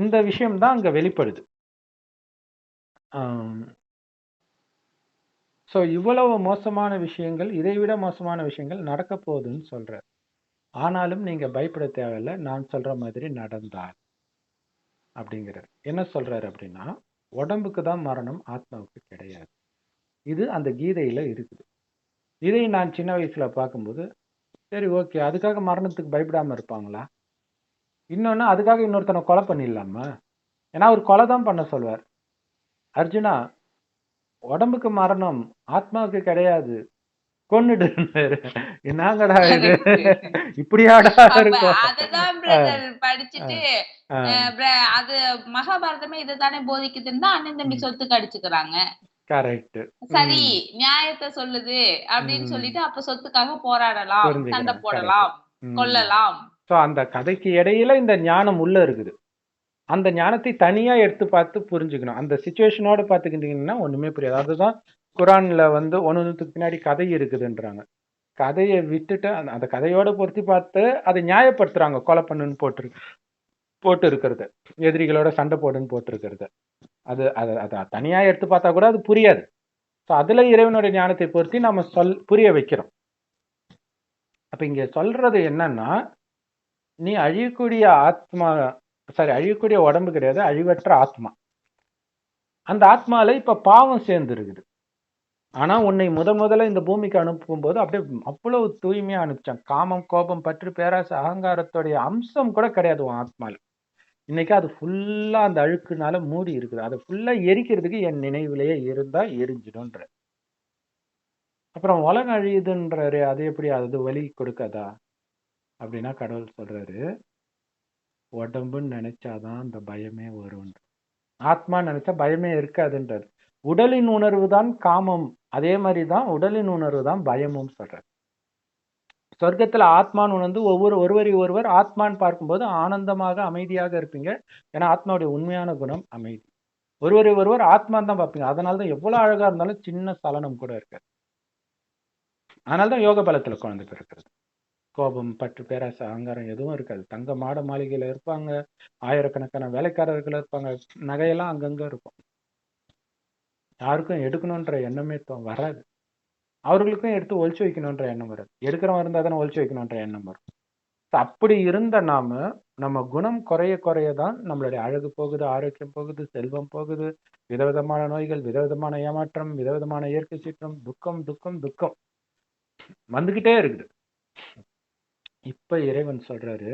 Speaker 1: இந்த விஷயம் தான் அங்க வெளிப்படுது. ஸோ இவ்வளவு மோசமான விஷயங்கள், இதை விட மோசமான விஷயங்கள் நடக்க போகுதுன்னு சொல்றாரு. ஆனாலும் நீங்க பயப்பட தேவையில்லை, நான் சொல்ற மாதிரி நடந்தால் அப்படிங்கிறார். என்ன சொல்றாரு அப்படின்னா, உடம்புக்கு தான் மரணம், ஆத்மாவுக்கு கிடையாது. இது அந்த கீதையில இருக்குது. இதை நான் சின்ன வயசுல பார்க்கும்போது சரி ஓகே, அதுக்காக மரணத்துக்கு பயப்படாம இருப்பாங்களா? இன்னொன்னு அதுக்காக இன்னொருத்தனை கொலை பண்ணிடலாமா? ஏன்னா அவர் கொலை தான் பண்ண சொல்வார். அர்ஜுனா, உடம்புக்கு மரணம், ஆத்மாவுக்கு கிடையாது. கொன்னுடுன்னாரு. என்னங்கடா இது?
Speaker 2: கரெக்ட்.
Speaker 1: இப்படியாடா
Speaker 2: அப்ப
Speaker 1: இருக்கும்?
Speaker 2: அததான்
Speaker 1: அ,
Speaker 2: பிரதர்
Speaker 1: அ,
Speaker 2: படிச்சுட்டு
Speaker 1: ஆ.
Speaker 2: அது மகாபாரதமே இதுதானே போதிக்குதுன்னு தான் அண்ணன் தம்பி
Speaker 1: ம்.
Speaker 2: சொத்துக்கு அடிச்சுக்கிறாங்க.
Speaker 1: கரெக்ட்.
Speaker 2: சரி,
Speaker 1: ம்.
Speaker 2: நியாயத்த சொல்லுது அப்படின்னு
Speaker 1: ம்.
Speaker 2: சொல்லிட்டு அப்ப சொத்துக்காக போராடலாம், சண்டை
Speaker 1: புரிஞ்சுக்கிறாங்க. கரெக்ட்.
Speaker 2: போடலாம்,
Speaker 1: ம்.
Speaker 2: கொல்லலாம்.
Speaker 1: ஸோ அந்த கதைக்கு இடையில இந்த ஞானம் உள்ள இருக்குது. அந்த ஞானத்தை தனியா எடுத்து பார்த்து புரிஞ்சுக்கணும். அந்த சிச்சுவேஷனோட பார்த்துக்கிட்டீங்கன்னா ஒண்ணுமே புரியாது. அதுதான் குரான்ல வந்து ஒண்ணுத்துக்கு பின்னாடி கதை இருக்குதுன்றாங்க. கதைய விட்டுட்டு அந்த அந்த கதையோட பொருத்தி பார்த்து அதை நியாயப்படுத்துறாங்க. கொலை பண்ணுன்னு போட்டு இருக்கிறது. எதிரிகளோட சண்டை போடுன்னு போட்டிருக்கிறது. அது அது அத தனியா எடுத்து பார்த்தா கூட அது புரியாது. ஸோ அதுல இறைவனுடைய ஞானத்தை பொருத்தி நம்ம புரிய வைக்கிறோம். அப்ப இங்க சொல்றது என்னன்னா, நீ அழியக்கூடிய ஆத்மா, அழியக்கூடிய உடம்பு கிடையாது, அழிவற்ற ஆத்மா. அந்த ஆத்மால இப்ப பாவம் சேர்ந்து இருக்குது. ஆனா உன்னை முதல்ல இந்த பூமிக்கு அனுப்பும்போது அப்படியே அவ்வளவு தூய்மையா அனுப்பிச்சான். காமம், கோபம், பற்று, பேராசை, அகங்காரத்துடைய அம்சம் கூட கிடையாது உன் ஆத்மால. இன்னைக்கு அது ஃபுல்லா அந்த அழுக்குனால மூடி இருக்குது. அதை ஃபுல்லா எரிக்கிறதுக்கு என் நினைவிலேயே இருந்தா எரிஞ்சிடும்ன்ற. அப்புறம் உலகம் அழியுதுன்றாரு, அது எப்படி அது வலி கொடுக்காதா அப்படின்னா கடவுள் சொல்றாரு, உடம்புன்னு நினைச்சாதான் அந்த பயமே வரும். ஆத்மா நினைச்சா பயமே இருக்காதுன்றார். உடலின் உணர்வு தான் காமம், அதே மாதிரி தான் உடலின் உணர்வு தான் பயமும் சொல்றார். சொர்க்கத்துல ஆத்மான்னு உணர்ந்து ஒருவரை ஒருவர் ஆத்மான்னு பார்க்கும்போது ஆனந்தமாக அமைதியாக இருப்பீங்க. ஏன்னா ஆத்மாவுடைய உண்மையான குணம் அமைதி. ஒருவரை ஒருவர் ஆத்மான்னு தான் பார்ப்பீங்க. அதனாலதான் எவ்வளவு அழகா இருந்தாலும் சின்ன சலனம் கூட இருக்காது. அதனாலதான் யோக பலத்துல குழந்தை பிறக்கிறது. கோபம், பற்று, பேராசை, அகங்காரம் எதுவும் இருக்காது. தங்க மாட மாளிகையில இருப்பாங்க, ஆயிரக்கணக்கான வேலைக்காரர்கள் இருப்பாங்க, நகையெல்லாம் அங்கங்க இருக்கும். யாருக்கும் எடுக்கணுன்ற எண்ணமே வராது. அவர்களுக்கும் எடுத்து ஒழிச்சு வைக்கணுன்ற எண்ணம் வராது. எடுக்கிறவன் இருந்தா தானே ஒழிச்சு வைக்கணுன்ற எண்ணம் வரும். அப்படி இருந்த நம்ம குணம் குறைய குறையதான் நம்மளுடைய அழகு போகுது, ஆரோக்கியம் போகுது, செல்வம் போகுது, விதவிதமான நோய்கள், விதவிதமான ஏமாற்றம், விதவிதமான இயற்கை சீற்றம், துக்கம் துக்கம் துக்கம் வந்துகிட்டே இருக்குது. இப்ப இறைவன் சொல்றாரு,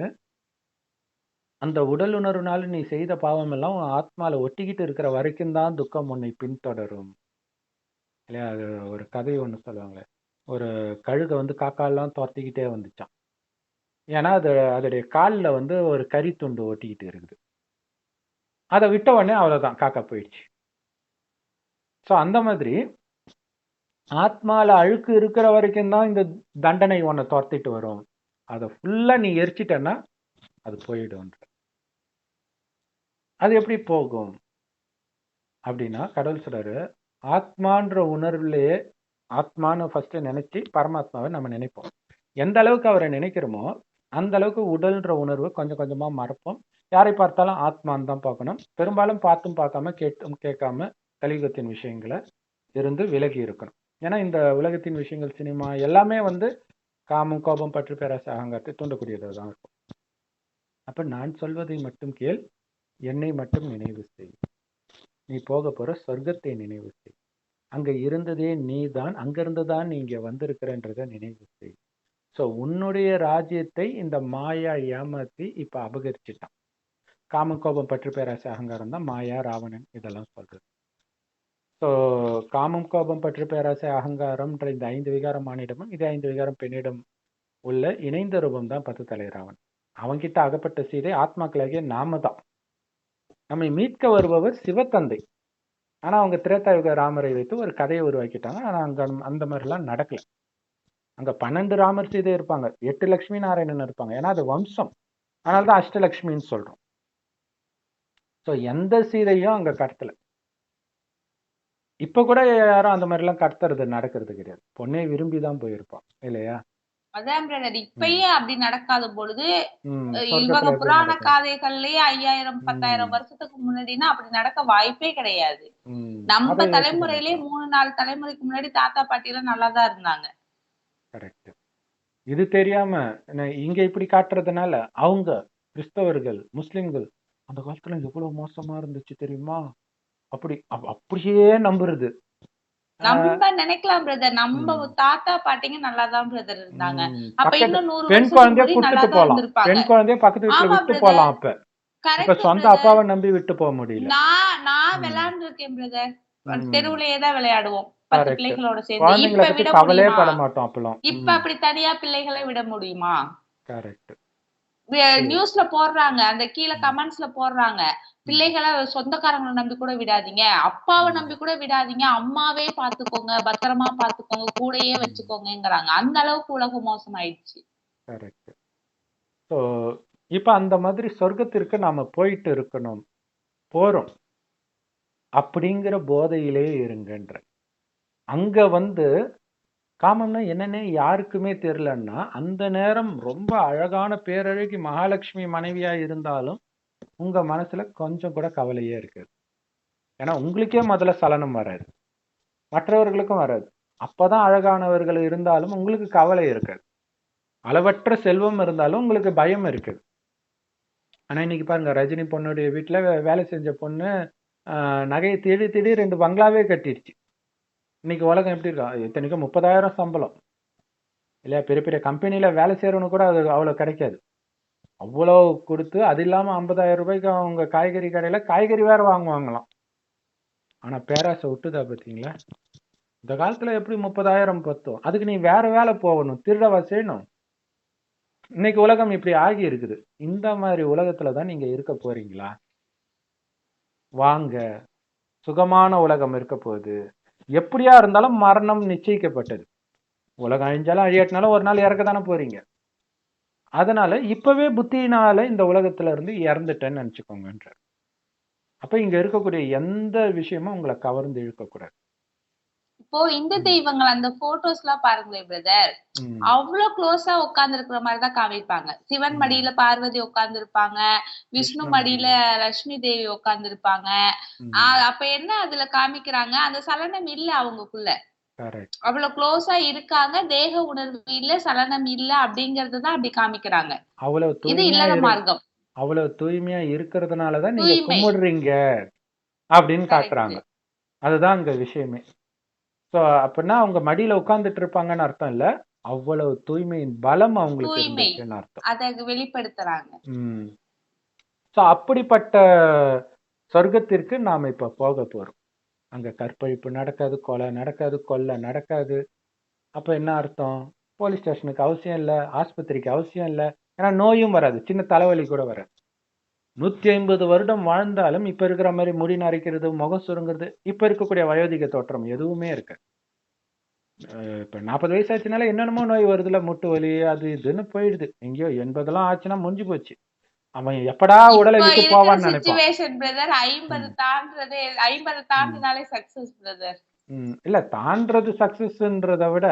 Speaker 1: அந்த உடல் உணர்வுனால நீ செய்த பாவம் எல்லாம் உன் ஆத்மால ஒட்டிக்கிட்டு இருக்கிற வரைக்கும் தான் துக்கம் உன்னை பின்தொடரும் இல்லையா? அது ஒரு கதை ஒண்ணு சொல்லுவாங்களே, ஒரு கழுகை வந்து காக்காலாம் துரத்திக்கிட்டே வந்துச்சான். ஏன்னா அதோடைய காலில் வந்து ஒரு கறி துண்டு ஒட்டிக்கிட்டு இருக்குது. அதை விட்ட உடனே அவ்வளவுதான், காக்கா போயிடுச்சு. ஸோ அந்த மாதிரி ஆத்மால அழுக்கு இருக்கிற வரைக்கும் தான் இந்த தண்டனை உன்னை துரத்திட்டு வரும். அதை ஃபுல்லா நீ எரிச்சிட்டன்னா அது போயிடும். அது எப்படி போகும் அப்படின்னா கடவுள் சொல்றாரு, ஆத்மான்ற உணர்வுலயே ஆத்மான்னு ஃபர்ஸ்ட் நினைச்சு பரமாத்மாவை நம்ம நினைப்போம். எந்த அளவுக்கு அவரை நினைக்கிறோமோ அந்த அளவுக்கு உடல்ன்ற உணர்வு கொஞ்சம் கொஞ்சமா மறப்போம். யாரை பார்த்தாலும் ஆத்மான்னு தான் பார்க்கணும். பெரும்பாலும் பார்த்தும் பார்க்காம கேட்டும் கேட்காம கலியுகத்தின் விஷயங்களை இருந்து விலகி இருக்கணும். ஏன்னா இந்த உலகத்தின் விஷயங்கள், சினிமா எல்லாமே வந்து காமம், கோபம், பற்று, பேராசை, அகங்காரத்தை தூண்டக்கூடியதாக தான் இருக்கும். அப்ப நான் சொல்வதை மட்டும் கேள், என்னை மட்டும் நினைவு செய். நீ போக போற சொர்க்கத்தை நினைவு செய். அங்க இருந்ததே நீ தான், அங்கிருந்து தான் நீ இங்க வந்திருக்கிறன்றத நினைவு செய். ஸோ உன்னுடைய ராஜ்யத்தை இந்த மாயா ஏமாத்தி இப்ப அபகரிச்சுட்டான். காம, கோபம், பற்று, பேராசை, அகங்காரம் தான் மாயா, ராவணன் இதெல்லாம் சொல்றது. ஸோ காமம், கோபம், பற்று, பேராசை, அகங்காரம்ன்ற இந்த 5 விகாரம் ஆணிடமும் இது 5 விகாரம் பெண்ணிடம் உள்ள இணைந்த ரூபம் தான் 10 தலை ராவன். அவன்கிட்ட அகப்பட்ட சீதை ஆத்மாக்களாகிய நாம தான். நம்மை மீட்க வருபவர் சிவத்தந்தை. ஆனா அவங்க திரேதாயுக ராமரை வைத்து ஒரு கதையை உருவாக்கிட்டாங்க. ஆனா அங்க அந்த மாதிரிலாம் நடக்கல. அங்க 12 ராமர் சீதை இருப்பாங்க, 8 லட்சுமி நாராயணன் இருப்பாங்க. ஏன்னா அது வம்சம். அதனாலதான் அஷ்டலட்சுமின்னு சொல்றோம். ஸோ எந்த சீதையும் அங்க கடத்தல. இப்ப கூட யாரும் அந்த மாதிரி எல்லாம் கடத்துறது நடக்கிறது கிடையாது. பொண்ணே விரும்பிதான் போயிருப்பான் இல்லையா?
Speaker 2: அதான் பிரதர், இப்பயே அப்படி நடக்காத பொழுது இவங்க
Speaker 1: சொர்க்கத்துல எப்படி
Speaker 2: புராண
Speaker 1: நடக்கும்?
Speaker 2: காதைகள்லயே 5000 10,000 வருஷத்துக்கு முன்னாடினா அப்படி நடக்க வாய்ப்பே கிடையாது. நம்ம
Speaker 1: அதை
Speaker 2: தலைமுறையிலே 3-4 தலைமுறைக்கு முன்னாடி தாத்தா பாட்டி எல்லாம் நல்லாதான் இருந்தாங்க.
Speaker 1: கரெக்ட். இது தெரியாம இங்க இப்படி காட்டுறதுனால அவங்க கிறிஸ்தவர்கள், முஸ்லிம்கள் அந்த காலத்துல எவ்வளவு மோசமா இருந்துச்சு தெரியுமா, அப்படியே நம்புறது.
Speaker 2: நம்ம நினைக்கலாம் பிரதர், நம்ம தாத்தா பாட்டிங்க நல்லாதான் பிரதர் இருந்தாங்க. அப்ப இன்னும் 100
Speaker 1: பெண் குழந்தைய கூட்டிட்டு போலாம், பெண் குழந்தைய பக்கத்து வீட்டுல விட்டு போலாம். அப்ப சொந்த அப்பாவை நம்பி விட்டு போக முடியல.
Speaker 2: நான் விளையாண்டு இருக்கேன் பிரதர், தெருவுலயே தான் விளையாடுவோம். 10
Speaker 1: கரெக்ட்.
Speaker 2: பிள்ளைகளோட சேர்ந்து.
Speaker 1: குழந்தைங்கள
Speaker 2: இப்ப
Speaker 1: பத்தி
Speaker 2: விட
Speaker 1: கவலையே
Speaker 2: முடியுமா?
Speaker 1: பட மாட்டோம் அப்பலாம்.
Speaker 2: இப்ப அப்படி தனியா பிள்ளைகளை விட முடியுமா?
Speaker 1: கரெக்ட்.
Speaker 2: நியூஸ்ல போடுறாங்க, அந்த கீழ
Speaker 1: ம்.
Speaker 2: கமெண்ட்ஸ்ல போடுறாங்க.
Speaker 1: ம்.
Speaker 2: பிள்ளைகள சொந்தக்காரங்கள நம்பி கூட விடாதீங்க. அப்பாவ
Speaker 1: ம்.
Speaker 2: நம்பி கூட விடாதீங்க. அம்மாவே பார்த்துக்கோங்க, பத்திரமா பார்த்துக்கோங்க, கூடயே
Speaker 1: ம்.
Speaker 2: வச்சுக்கோங்கங்கிறாங்க. அந்த அளவுக்கு உலகம் மோசமாயிடுச்சு.
Speaker 1: கரெக்ட். ஸோ இப்ப அந்த மாதிரி சொர்க்கத்திற்கு நாம போயிட்டு இருக்கணும். போறோம். அப்படிங்கிற போதையிலே இருங்கன்றேன். அங்க வந்து காமம்னா என்னன்னே யாருக்குமே தெரியலன்னா, அந்த நேரம் ரொம்ப அழகான பேரழகி மகாலட்சுமி மனைவியா இருந்தாலும், உங்க மனசுல கொஞ்சம் கூட கவலையே இருக்காது. ஏன்னா உங்களுக்கே முதல்ல சலனம் வராது. மற்றவர்களுக்கும் வராது. அப்பதான் அழகானவர்கள் இருந்தாலும் உங்களுக்கு கவலை இருக்காது. அளவற்ற செல்வம் இருந்தாலும் உங்களுக்கு பயம் இருக்குது. ஆனா இன்னைக்கு பாருங்க, ரஜினி பொண்ணுடைய வீட்டுல வேலை செஞ்ச பொண்ணு நகையை தேடி தேடி 2 பங்களாவே கட்டிடுச்சு. இன்னைக்கு உலகம் எப்படி இருக்கா? இத்தனைக்கும் 30,000 சம்பளம் இல்லையா? பெரிய பெரிய கம்பெனில வேலை செய்யறவனு கூட அது அவ்வளவு கிடைக்காது. அவ்வளோ கொடுத்து அது இல்லாம 50,000 ரூபாய்க்கு அவங்க காய்கறி கடையில காய்கறி வேற வாங்குவாங்களாம். ஆனா பேராசை விட்டுதா பார்த்தீங்களா? இந்த காலத்துல எப்படி 30,000 பத்தும்? அதுக்கு நீ வேற வேலை போகணும், திருடவா செய்யணும்? இன்னைக்கு உலகம் இப்படி ஆகி இருக்குது. இந்த மாதிரி உலகத்துல தான் நீங்க இருக்க போறீங்களா? வாங்க, சுகமான உலகம் இருக்க போகுது. எப்படியா இருந்தாலும் மரணம் நிச்சயிக்கப்பட்டது. உலகம் அழிஞ்சாலும் அழியாட்டினாலும் ஒரு நாள் இறக்க தானே போறீங்க. அதனால இப்பவே புத்தியினால இந்த உலகத்துல இருந்து இறந்துட்டேன்னு நினைச்சுக்கோங்கன்ற. அப்ப இங்க இருக்கக்கூடிய எந்த விஷயமும் உங்களை கவர்ந்து இழுக்கக்கூடாது.
Speaker 2: இப்போ இந்து தெய்வங்கள் அந்த போட்டோஸ்லாம் பாருங்களேன் பிரதர்.
Speaker 1: ம்.
Speaker 2: அவ்ளோ க்ளோஸா உட்கார்ந்திருக்கிற மாரி தான் காமிப்பாங்க. சிவன்
Speaker 1: ம்.
Speaker 2: மடியில பார்வதி உட்கார்ந்திருப்பாங்க. விஷ்ணு
Speaker 1: விஷ்ணு
Speaker 2: மடியில
Speaker 1: மடியில.
Speaker 2: லட்சுமி தேவி உட்கார்ந்திருப்பாங்க.
Speaker 1: ம்.
Speaker 2: அப்ப என்ன அதுல காமிக்கிறாங்க? அந்த சலனம் இல்ல அவங்களுக்குள்ள.
Speaker 1: கரெக்ட்.
Speaker 2: அவ்வளவு க்ளோஸா இருக்காங்க. தேக உணர்வு இல்ல, சலனம் இல்ல அப்படிங்கறது தான் அப்படி காமிக்கிறாங்க.
Speaker 1: அவ்வளவு
Speaker 2: இது
Speaker 1: தூய்மையா
Speaker 2: இல்லற மார்க்கம்.
Speaker 1: அவ்வளவு தூய்மையா இருக்கிறதுனால தான் நீங்க
Speaker 2: தூய்மை.
Speaker 1: கும்பிடுறீங்க அப்படின்னு காட்டுறாங்க.
Speaker 2: கரெக்ட்.
Speaker 1: அதுதான் அங்க விஷயமே. ஸோ அப்படின்னா அவங்க மடியில உட்கார்ந்துட்டு இருப்பாங்கன்னு அர்த்தம் இல்ல. அவ்வளவு தூய்மையின் பலம் அவங்களுக்கு
Speaker 2: தூய்மை.
Speaker 1: இருந்துச்சுன்னு அர்த்தம்.
Speaker 2: அத வெளிப்படுத்துறாங்க.
Speaker 1: ம். ஸோ அப்படிப்பட்ட சொர்க்கத்திற்கு நாம இப்ப போக போறோம். அங்க கற்பழிப்பு நடக்காது, கொலை நடக்காது, கொள்ளை நடக்காது. அப்ப என்ன அர்த்தம்? போலீஸ் ஸ்டேஷனுக்கு அவசியம் இல்ல, ஆஸ்பத்திரிக்கு அவசியம் இல்ல. ஏன்னா நோயும் வராது, சின்ன தலைவலி கூட வராது. 150 வருடம் வாழ்ந்தாலும் இப்ப இருக்கிற மாதிரி முடி நரைக்கிறது, முகம் சுருங்குறது, இப்ப இருக்கக்கூடிய வயோதிக தோற்றம் எதுவுமே இருக்கு. இப்ப 40 வயசு ஆச்சுனால என்னென்னமோ நோய் வருதுல, முட்டு வலி அது இதுன்னு போயிடுது. எங்கேயோ 80 ஆச்சுன்னா முடிஞ்சு போச்சு. அவன் எப்படா உடலை
Speaker 2: இப்ப
Speaker 1: விட்டு
Speaker 2: இருக்கிற
Speaker 1: போவான்னு நினைப்பான்.
Speaker 2: சிச்சுவேஷன் பிரதர் 50 தாண்டறதே 50 தாண்டினாலே சக்சஸ் பிரதர்.
Speaker 1: இல்ல தாண்டறது சக்சஸ்ன்றத விட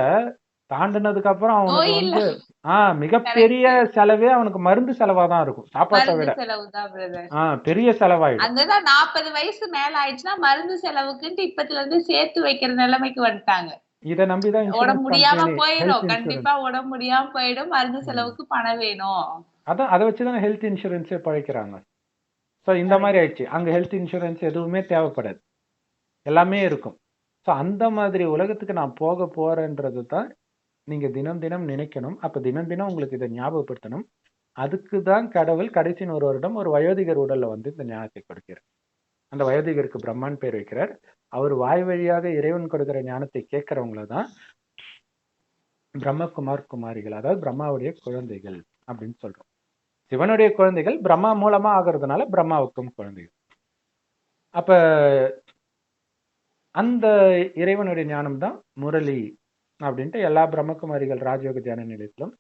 Speaker 1: தாண்டினதுக்கு அப்புறம் அவனுக்கு
Speaker 2: நோய் இல்ல.
Speaker 1: வந்து மிகப்பெரிய
Speaker 2: கரெக்ட்.
Speaker 1: செலவே அவனுக்கு மருந்து செலவா தான் இருக்கும், சாப்பாட்டை
Speaker 2: மருந்து
Speaker 1: விட.
Speaker 2: செலவு தான் பிரதர்.
Speaker 1: பெரிய செலவாயிடும்.
Speaker 2: அதுதான் 40 வயசு மேல ஆயிடுச்சுன்னா மருந்து செலவுக்குன்ட்டு இப்பத்துல இருந்து சேர்த்து வைக்கிற நிலைமைக்கு வந்துட்டாங்க.
Speaker 1: இதை நம்பிதான்
Speaker 2: உடம்பு
Speaker 1: இன்சூரன்ஸ்
Speaker 2: முடியாம
Speaker 1: கம்பெனி,
Speaker 2: போயிடும்.
Speaker 1: ஹெல்த்
Speaker 2: கண்டிப்பா
Speaker 1: இன்சூரன்ஸ்.
Speaker 2: உடம்பு முடியாம போயிடும். மருந்து செலவுக்கு பணம் வேணும்.
Speaker 1: அதான் அதை வச்சுதான் ஹெல்த் இன்சூரன்ஸே பழைக்கிறாங்க. ஸோ இந்த மாதிரி
Speaker 2: கரெக்ட்.
Speaker 1: ஆயிடுச்சு. அங்க ஹெல்த் இன்சூரன்ஸ் எதுவுமே தேவைப்படாது, எல்லாமே இருக்கும். ஸோ அந்த மாதிரி உலகத்துக்கு நான் போக போறேன்றது தான் நீங்க தினம் தினம் நினைக்கணும். அப்ப தினம் தினம் உங்களுக்கு இதை ஞாபகப்படுத்தணும். அதுக்கு தான் கடவுள் கடைசி 100 வருடம் ஒரு வயோதிகர் உடல்ல வந்து இந்த ஞானத்தை கொடுக்கிறார். அந்த வயோதிகருக்கு பிரம்மான் பேர் வைக்கிறார். அவர் வாய் வழியாக இறைவன் கொடுக்கிற ஞானத்தை கேட்கறவங்கள தான் பிரம்மகுமார் குமாரிகள், அதாவது பிரம்மாவுடைய குழந்தைகள் அப்படின்னு சொல்றோம். சிவனுடைய குழந்தைகள் பிரம்மா மூலமா ஆகிறதுனால பிரம்மாவுக்கும் குழந்தைகள். அப்ப அந்த இறைவனுடைய ஞானம் தான் முரளி அப்படின்ட்டு எல்லா பிரம்மகுமாரிகள் ராஜயோக தியான நிலையத்திலும்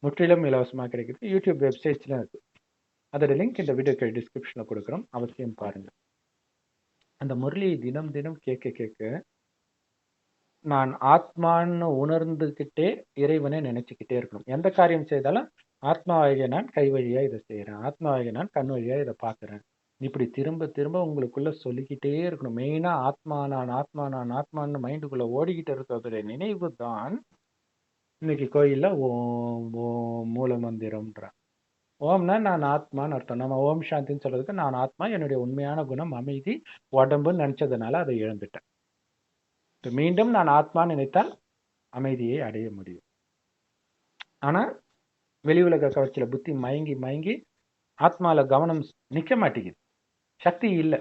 Speaker 1: முற்றிலும் இலவசமா கிடைக்குது. யூடியூப் வெப்சைட்ஸ்லாம் இருக்கு. அதோட லிங்க் இந்த வீடியோக்கு டிஸ்கிரிப்ஷன்ல கொடுக்குறோம், அவசியம் பாருங்க. அந்த முரளியை தினம் தினம் கேட்க கேட்க நான் ஆத்மான்னு உணர்ந்துகிட்டே இறைவனை நினைச்சுக்கிட்டே இருக்கணும். எந்த காரியம் செய்தாலும் ஆத்மாவாகிய நான் கை வழியா இதை செய்யறேன், ஆத்மாவாகிய நான் கண் வழியா இதை பாக்குறேன், இப்படி திரும்ப திரும்ப உங்களுக்குள்ள சொல்லிக்கிட்டே இருக்கணும். மெயினா ஆத்மா நான், ஆத்மா நான், ஆத்மான்னு மைண்டுக்குள்ள ஓடிக்கிட்டு இருக்கிறதுடைய நினைவு தான் இன்னைக்கு கோயில்ல ஓம் ஓம் மூல மந்திரம்ன்ற. ஓம்னா நான் ஆத்மான்னு அர்த்தம். நம்ம ஓம் சாந்தின்னு சொல்றதுக்கு நான் ஆத்மா, என்னுடைய உண்மையான குணம் அமைதி, உடம்புன்னு நினைச்சதுனால அதை இழந்துட்டேன். மீண்டும் நான் ஆத்மான்னு நினைத்தால் அமைதியை அடைய முடியும். ஆனா வெளி உலக கவர்ச்சியில புத்தி மயங்கி மயங்கி ஆத்மால கவனம் நிக்க மாட்டேங்குது, சக்தி இல்லை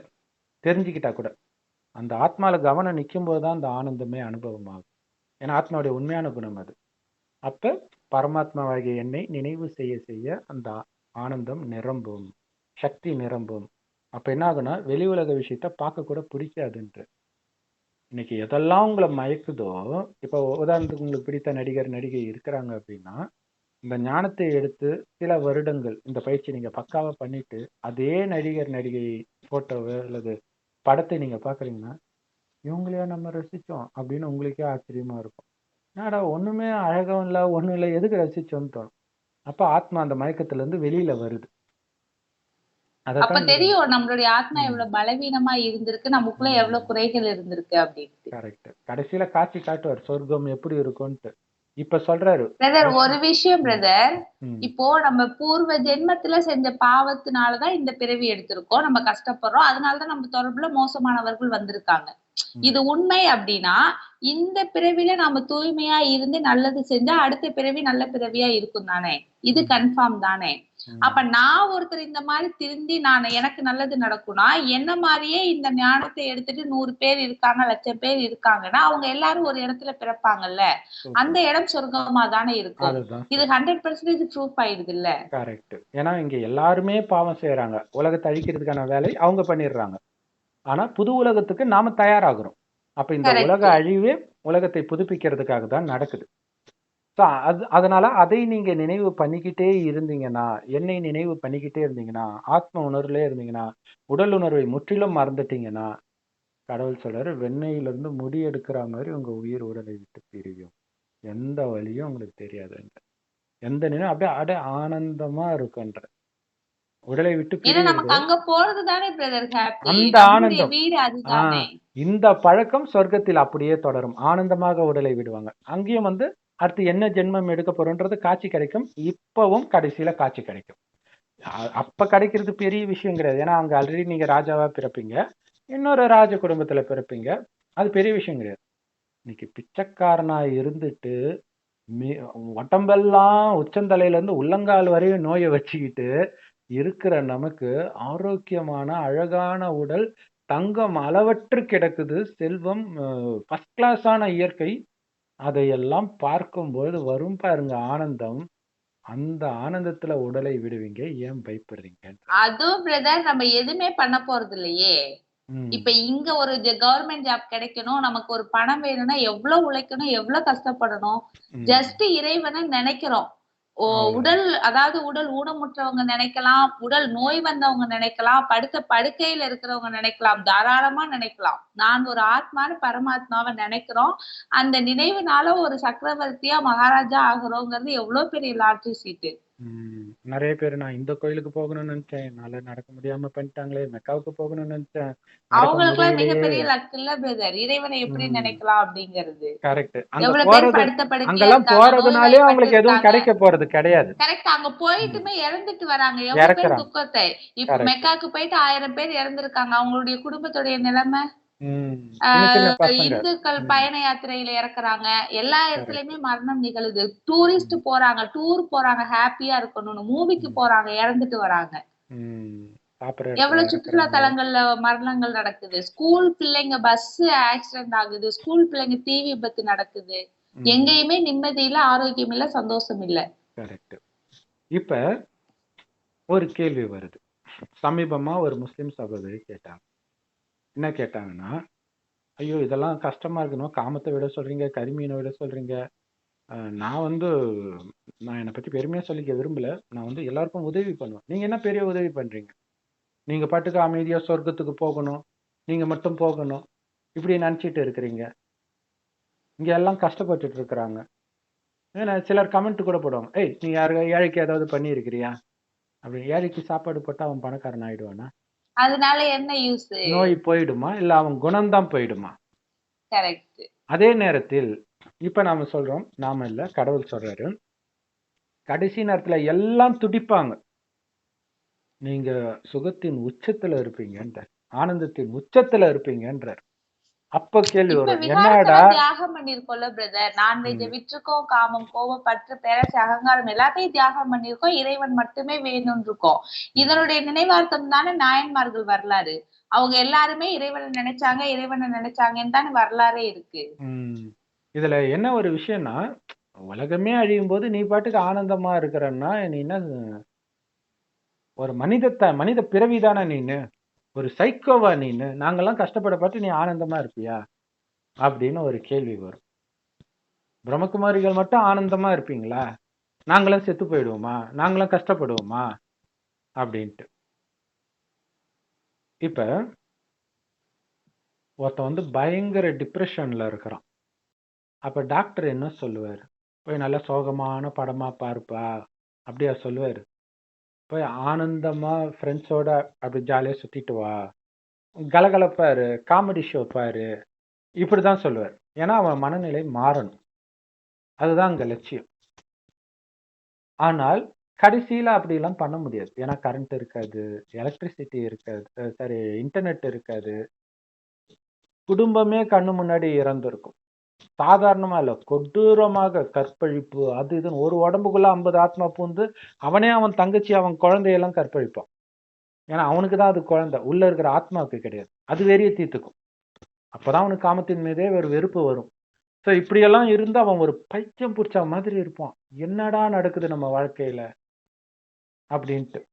Speaker 1: தெரிஞ்சுக்கிட்டா கூட. அந்த ஆத்மால கவனம் நிற்கும் போது தான் அந்த ஆனந்தமே அனுபவமாகும். ஏன்னா ஆத்மாவுடைய உண்மையான குணம் அது. அப்ப பரமாத்மாவாகிய என்னை நினைவு செய்ய செய்ய அந்த ஆனந்தம் நிரம்பும், சக்தி நிரம்பும். அப்ப என்ன ஆகுனா வெளி உலக விஷயத்த பார்க்க கூட பிடிக்காதுன்ற. இன்னைக்கு எதெல்லாம் உங்களை மயக்குதோ, இப்போ உதாரணத்துக்கு உங்களுக்கு பிடித்த நடிகர் நடிகை இருக்கிறாங்க அப்படின்னா, இந்த ஞானத்தை எடுத்து சில வருடங்கள் இந்த பயிற்சி நீங்க பக்காவா பண்ணிட்டு அதே நடிகர் நடிகை போட்டோவோ அல்லது படத்தை நீங்க பாக்குறீங்கன்னா, இவங்களையா நம்ம ரசிச்சோம் அப்படின்னு உங்களுக்கே ஆச்சரியமா இருக்கும். என்னடா ஒண்ணுமே அழகும் இல்ல, ஒண்ணும் இல்லை, எதுக்கு ரசிச்சோம்னு தோணும். அப்ப ஆத்மா அந்த மயக்கத்துல இருந்து வெளியில வருது.
Speaker 2: அப்ப
Speaker 1: அதைத்தான்
Speaker 2: தெரியும் நம்மளுடைய ஆத்மா எவ்வளவு பலவீனமா இருந்திருக்கு, நமக்குள்ள எவ்வளவு குறைகள் இருந்திருக்கு அப்படின்ட்டு.
Speaker 1: கரெக்ட். கடைசியில காட்சி காட்டுவார் சொர்க்கம் எப்படி இருக்கும்ட்டு. இப்ப சொல்றாரு
Speaker 2: பிரதர் ஒரு விஷயம் பிரதர்,
Speaker 1: ம்,
Speaker 2: இப்போ நம்ம பூர்வ ஜென்மத்துல செஞ்ச பாவத்தினாலதான் இந்த பிறவி எடுத்திருக்கோம், நம்ம கஷ்டப்படுறோம், அதனாலதான் நம்ம தொடர்புல மோசமானவர்கள் வந்திருக்காங்க. இது உண்மை அப்படின்னா இந்த பிறவில நாம தூய்மையா இருந்து நல்லது செஞ்சா அடுத்த பிறவி நல்ல பிறவியா இருக்கும் தானே? இது கன்ஃபார்ம் தானே? அப்ப நான் ஒருத்தர் இந்த மாதிரி திருந்தி நான் எனக்கு நல்லது நடக்கும்னா என்ன மாதிரியே இந்த ஞானத்தை எடுத்துட்டு 100 பேர் இருக்காங்க, 1,00,000 பேர் இருக்காங்கன்னா அவங்க எல்லாரும் ஒரு இடத்துல பிறப்பாங்கல்ல, அந்த இடம் சொர்க்கமா தானே இருக்கும்.
Speaker 1: அதுதான்
Speaker 2: இது 100% ப்ரூஃப் ஆயிடுது இல்ல?
Speaker 1: கரெக்ட். ஏன்னா இங்க எல்லாருமே பாவம் செய்யறாங்க, உலகத்தை அழிக்கிறதுக்கான வேலை அவங்க பண்ணிடுறாங்க. ஆனா புது உலகத்துக்கு நாம தயாராகிறோம். அப்ப இந்த உலக
Speaker 2: கரெக்ட்.
Speaker 1: அழிவே உலகத்தை புதுப்பிக்கிறதுக்காக தான் நடக்குது. அதனால அதை நீங்க நினைவு பண்ணிக்கிட்டே இருந்தீங்கன்னா, என்னை நினைவு பண்ணிக்கிட்டே இருந்தீங்கன்னா, ஆத்ம உணர்வுலே இருந்தீங்கன்னா, உடல் உணர்வை முற்றிலும் மறந்துட்டீங்கன்னா, கடவுள் சொல்றாரு, வெண்ணெயிலிருந்து முடி எடுக்கிற மாதிரி உங்க உயிர் உடலை விட்டு பிரியும், எந்த வழியும் உங்களுக்கு தெரியாதுன்ற. எந்த நினைவு அப்படியே அப்படியே ஆனந்தமா இருக்குன்ற. உடலை விட்டு
Speaker 2: ஏன்னா நமக்கு
Speaker 1: பிரியுது
Speaker 2: அங்க போறது தானே பிரதர் ஹாப்பி,
Speaker 1: அந்த
Speaker 2: நம்மளுடைய
Speaker 1: ஆனந்தம்.
Speaker 2: வீடு அதுதானே.
Speaker 1: இந்த பழக்கம் சொர்க்கத்தில் அப்படியே தொடரும். ஆனந்தமாக உடலை விடுவாங்க. அங்கேயும் வந்து அடுத்து என்ன ஜென்மம் எடுக்க போறோன்றது காட்சி கிடைக்கும். இப்பவும் கடைசியில காட்சி கிடைக்கும். அப்ப கிடைக்கிறது பெரிய விஷயம் கிடையாது. ஏன்னா அங்க ஆல்ரெடி நீங்க ராஜாவா பிறப்பீங்க, இன்னொரு ராஜ குடும்பத்துல பிறப்பீங்க. அது பெரிய விஷயம் கிடையாது. இன்னைக்கு பிச்சைக்காரனா இருந்துட்டு உடம்பெல்லாம் உச்சந்தலையில இருந்து உள்ளங்கால் வரையும் நோயை வச்சுக்கிட்டு இருக்கிற நமக்கு ஆரோக்கியமான அழகான உடல், தங்கம் அளவற்று கிடக்குது, செல்வம், ஃபர்ஸ்ட் கிளாஸான இயற்கை, அதையெல்லாம் பார்க்கும்போது வரும் பாருங்க ஆனந்தம். அந்த ஆனந்தத்துல உடலை விடுவீங்க, ஏன் பயப்படுறீங்க?
Speaker 2: அதுவும் பிரதர் நம்ம எதுவுமே பண்ண போறது இல்லையே. இப்ப இங்க ஒரு கவர்மெண்ட் ஜாப் கிடைக்கணும், நமக்கு ஒரு பணம் வேணும்னா எவ்வளவு உழைக்கணும், எவ்வளவு கஷ்டப்படணும். ஜஸ்ட் இறைவனை நினைக்கிறோம். உடல் அதாவது உடல் ஊனமுற்றவங்க நினைக்கலாம், உடல் நோய் வந்தவங்க நினைக்கலாம், படுத்த படுக்கையில இருக்கிறவங்க நினைக்கலாம், தாராளமா நினைக்கலாம். நான் ஒரு ஆத்மான்னு பரமாத்மாவை நினைக்கிறோம். அந்த நினைவுனால ஒரு சக்கரவர்த்தியா மகாராஜா ஆகுறோங்கிறது எவ்வளவு பெரிய லாட்டரி சீட்டு.
Speaker 1: நிறைய பேர் நான் இந்த கோயிலுக்கு போகணும்னு நினைச்சேன், என்னால நடக்க முடியாம பண்ணிட்டாங்களே, மெக்காவுக்கு போகணும்னு நினைச்சேன்,
Speaker 2: அவங்களுக்கு எல்லாம் மிகப்பெரிய லக் இல்ல பிரதர், இறைவனை எப்படி நினைக்கலாம் அப்படிங்கிறது.
Speaker 1: கரெக்ட்.
Speaker 2: எவ்வளவு பேர் படுத்த படுக்கையா
Speaker 1: அங்கெல்லாம் போறதுனாலே அவங்களுக்கு எதுவும் கிடைக்க போறது கிடையாது.
Speaker 2: கரெக்ட். அங்க போயிட்டுமே இறந்துட்டு வராங்க எவ்வளவு பேர் துக்கத்தை. இப்ப மெக்காக்கு போயிட்டு 1000 பேர் இறந்திருக்காங்க. அவங்களுடைய குடும்பத்துடைய நிலைமை. இந்துக்கள் பயண யாத்திரையில இறக்குறாங்க, எல்லா இடத்துலயுமே மரணம் நிகழுது. டூரிஸ்ட் போறாங்க, டூர் போறாங்க ஹாப்பியா இருக்கணும்னு, மூவிக்கு போறாங்க, இறந்துட்டு வராங்க. எவ்வளவு சுற்றுலா தலங்கள்ல மரணங்கள் நடக்குது. ஸ்கூல் பிள்ளைங்க பஸ் ஆக்சிடென்ட் ஆகுது, ஸ்கூல் பிள்ளைங்க தீ விபத்து நடக்குது. எங்கேயுமே நிம்மதி இல்ல, ஆரோக்கியம் இல்ல, சந்தோஷம் இல்ல. கரெக்ட்.
Speaker 1: இப்ப ஒரு கேள்வி வருது. சமீபமா ஒரு முஸ்லிம் சகோதரி கேட்டாங்க. என்ன கேட்டாங்கன்னா, ஐயோ இதெல்லாம் கஷ்டமா இருக்கணும், காமத்தை விட சொல்றீங்க, கரிமீனை விட சொல்றீங்க, நான் என்னை பத்தி பெருமையா சொல்லிக்க விரும்பல, நான் எல்லாருக்கும் உதவி பண்ணுவேன், நீங்க என்ன பெரிய உதவி பண்றீங்க, நீங்க பாட்டுக்கு அமைதியா சொர்க்கத்துக்கு போகணும், நீங்க மட்டும் போகணும், இப்படி நினைச்சிட்டு இருக்கிறீங்க, இங்க எல்லாம் கஷ்டப்பட்டுட்டு இருக்கிறாங்க. ஏன்னா சிலர் கமெண்ட் கூட போடுவாங்க, ஏய் நீ ஏழைக்கு ஏதாவது பண்ணி இருக்கிறியா அப்படி. ஏழைக்கு சாப்பாடு போட்டா அவன் பணக்காரன் ஆயிடுவானா?
Speaker 2: அதனால என்ன யூஸ்?
Speaker 1: நோய் போயிடுமா, இல்ல அவன் குணம்தான் போயிடுமா?
Speaker 2: கரெக்ட்.
Speaker 1: அதே நேரத்தில் இப்ப நாம சொல்றோம், நாம இல்ல கடவுள் சொல்றாரு, கடைசி நேரத்துல எல்லாம் துடிப்பாங்க, நீங்க சுகத்தின் உச்சத்துல இருப்பீங்கன்ற, ஆனந்தத்தின் உச்சத்துல இருப்பீங்கன்றார். அப்ப கேள்வி
Speaker 2: இப்ப
Speaker 1: வரும், என்னடா
Speaker 2: விகாரத்தெல்லாம் தியாகம் பண்ணிருக்கோம்ல பிரதர். நான்வெஜ்ஜ விட்டுருக்கோம், காமம், கோபம், பற்று, பேராசை, அகங்காரம் எல்லாத்தையும் தியாகம் பண்ணிருக்கோம். இறைவன் மட்டுமே வேணும்னு இருக்கோம். இதனுடைய நினைவார்த்தம் தானே நாயன்மார்கள் வரலாறு. அவங்க எல்லாருமே இறைவனை நினைச்சாங்கன்னு தானே வரலாறே இருக்கு.
Speaker 1: இதுல என்ன ஒரு விஷயம்னா, உலகமே அழியும் போது நீ பாட்டுக்கு ஆனந்தமா இருக்கிறன்னா, நீ என்ன ஒரு மனித பிறவிதானே நீனு? ஒரு சைக்கோவா நீனு? நாங்கெல்லாம் கஷ்டப்படப்பட்டு நீ ஆனந்தமா இருப்பியா? அப்படின்னு ஒரு கேள்வி வரும். பிரம்மகுமாரிகள் மட்டும் ஆனந்தமா இருப்பீங்களா? நாங்களும் செத்து போயிடுவோமா? நாங்களும் கஷ்டப்படுவோமா? அப்படின்ட்டு. இப்ப ஒருத்தன் வந்து பயங்கர டிப்ரெஷன்ல இருக்கிறான். அப்ப டாக்டர் என்ன சொல்லுவாரு? போய் நல்ல சோகமான படமா பாருப்பா, அப்படியா சொல்லுவாரு? போய் ஆனந்தமா ஃப்ரெண்ட்ஸோட அப்படி ஜாலியா சுத்திட்டு வா, கலகலப்பாரு, காமெடி ஷோ பாரு, இப்படிதான் சொல்லுவார். ஏன்னா அவன் மனநிலை மாறணும். அதுதான் அங்க லட்சியம். ஆனால் கடைசியில அப்படிலாம் பண்ண முடியாது. ஏன்னா கரண்ட் இருக்காது, எலக்ட்ரிசிட்டி இருக்காது, சாரி இன்டர்நெட் இருக்காது. குடும்பமே கண்ணு முன்னாடி இறந்திருக்கும். சாதாரணமா இல்ல, கொடூரமாக கற்பழிப்பு அது இதுன்னு ஒரு உடம்புக்குள்ள 50 ஆத்மா பூந்து அவனே அவன் தங்கச்சி அவன் குழந்தையெல்லாம் கற்பழிப்பான். ஏன்னா அவனுக்கு தான் அது குழந்தை, உள்ள இருக்கிற ஆத்மாவுக்கு கிடையாது. அது வெறிய தீர்த்துக்கும். அப்பதான் அவனுக்கு காமத்தின் மீதே ஒரு வெறுப்பு வரும். ஸோ இப்படியெல்லாம் இருந்து அவன் ஒரு பைத்தியம் பிடிச்ச மாதிரி இருப்பான். என்னடா நடக்குது நம்ம வாழ்க்கையில அப்படின்ட்டு.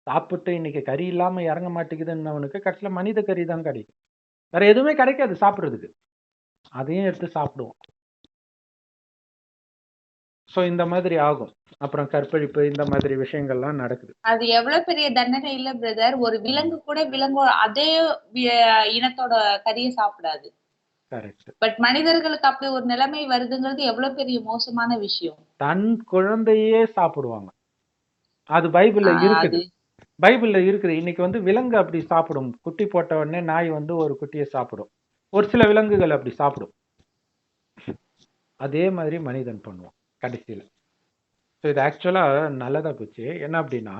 Speaker 1: சாப்பிட்டு இன்னைக்கு கறி இல்லாம இறங்க மாட்டேங்குதுன்னு அவனுக்கு கடைசியில மனித கறி தான் கிடைக்கும். வேற எதுவுமே கிடைக்காது சாப்பிடுறதுக்கு. அதையும் எடுத்து சாப்பிடுவோம். சோ இந்த மாதிரி ஆகும். அப்புறம் கற்பழிப்பு இந்த மாதிரி விஷயங்கள்லாம் நடக்குது.
Speaker 2: அது எவ்வளவு பெரிய தண்டனை இல்ல பிரதர். ஒரு விலங்கு கூட அதே இனத்தோட கறியை சாப்பிடாது. பட் மனிதர்களுக்கு அப்படி ஒரு நிலைமை வருதுங்கிறது எவ்வளவு பெரிய மோசமான விஷயம்.
Speaker 1: தன் குழந்தையே சாப்பிடுவாங்க. அது பைபிள்ல இருக்குது. பைபிள்ல இருக்குது. இன்னைக்கு வந்து விலங்கு அப்படி சாப்பிடும். குட்டி போட்ட உடனே நாய் வந்து ஒரு குட்டியை சாப்பிடும். ஒரு சில விலங்குகள் அப்படி சாப்பிடும். அதே மாதிரி மனிதன் பண்ணுவான் கடைசியில. ஸோ இது ஆக்சுவலா நல்லதா போச்சு. என்ன அப்படின்னா,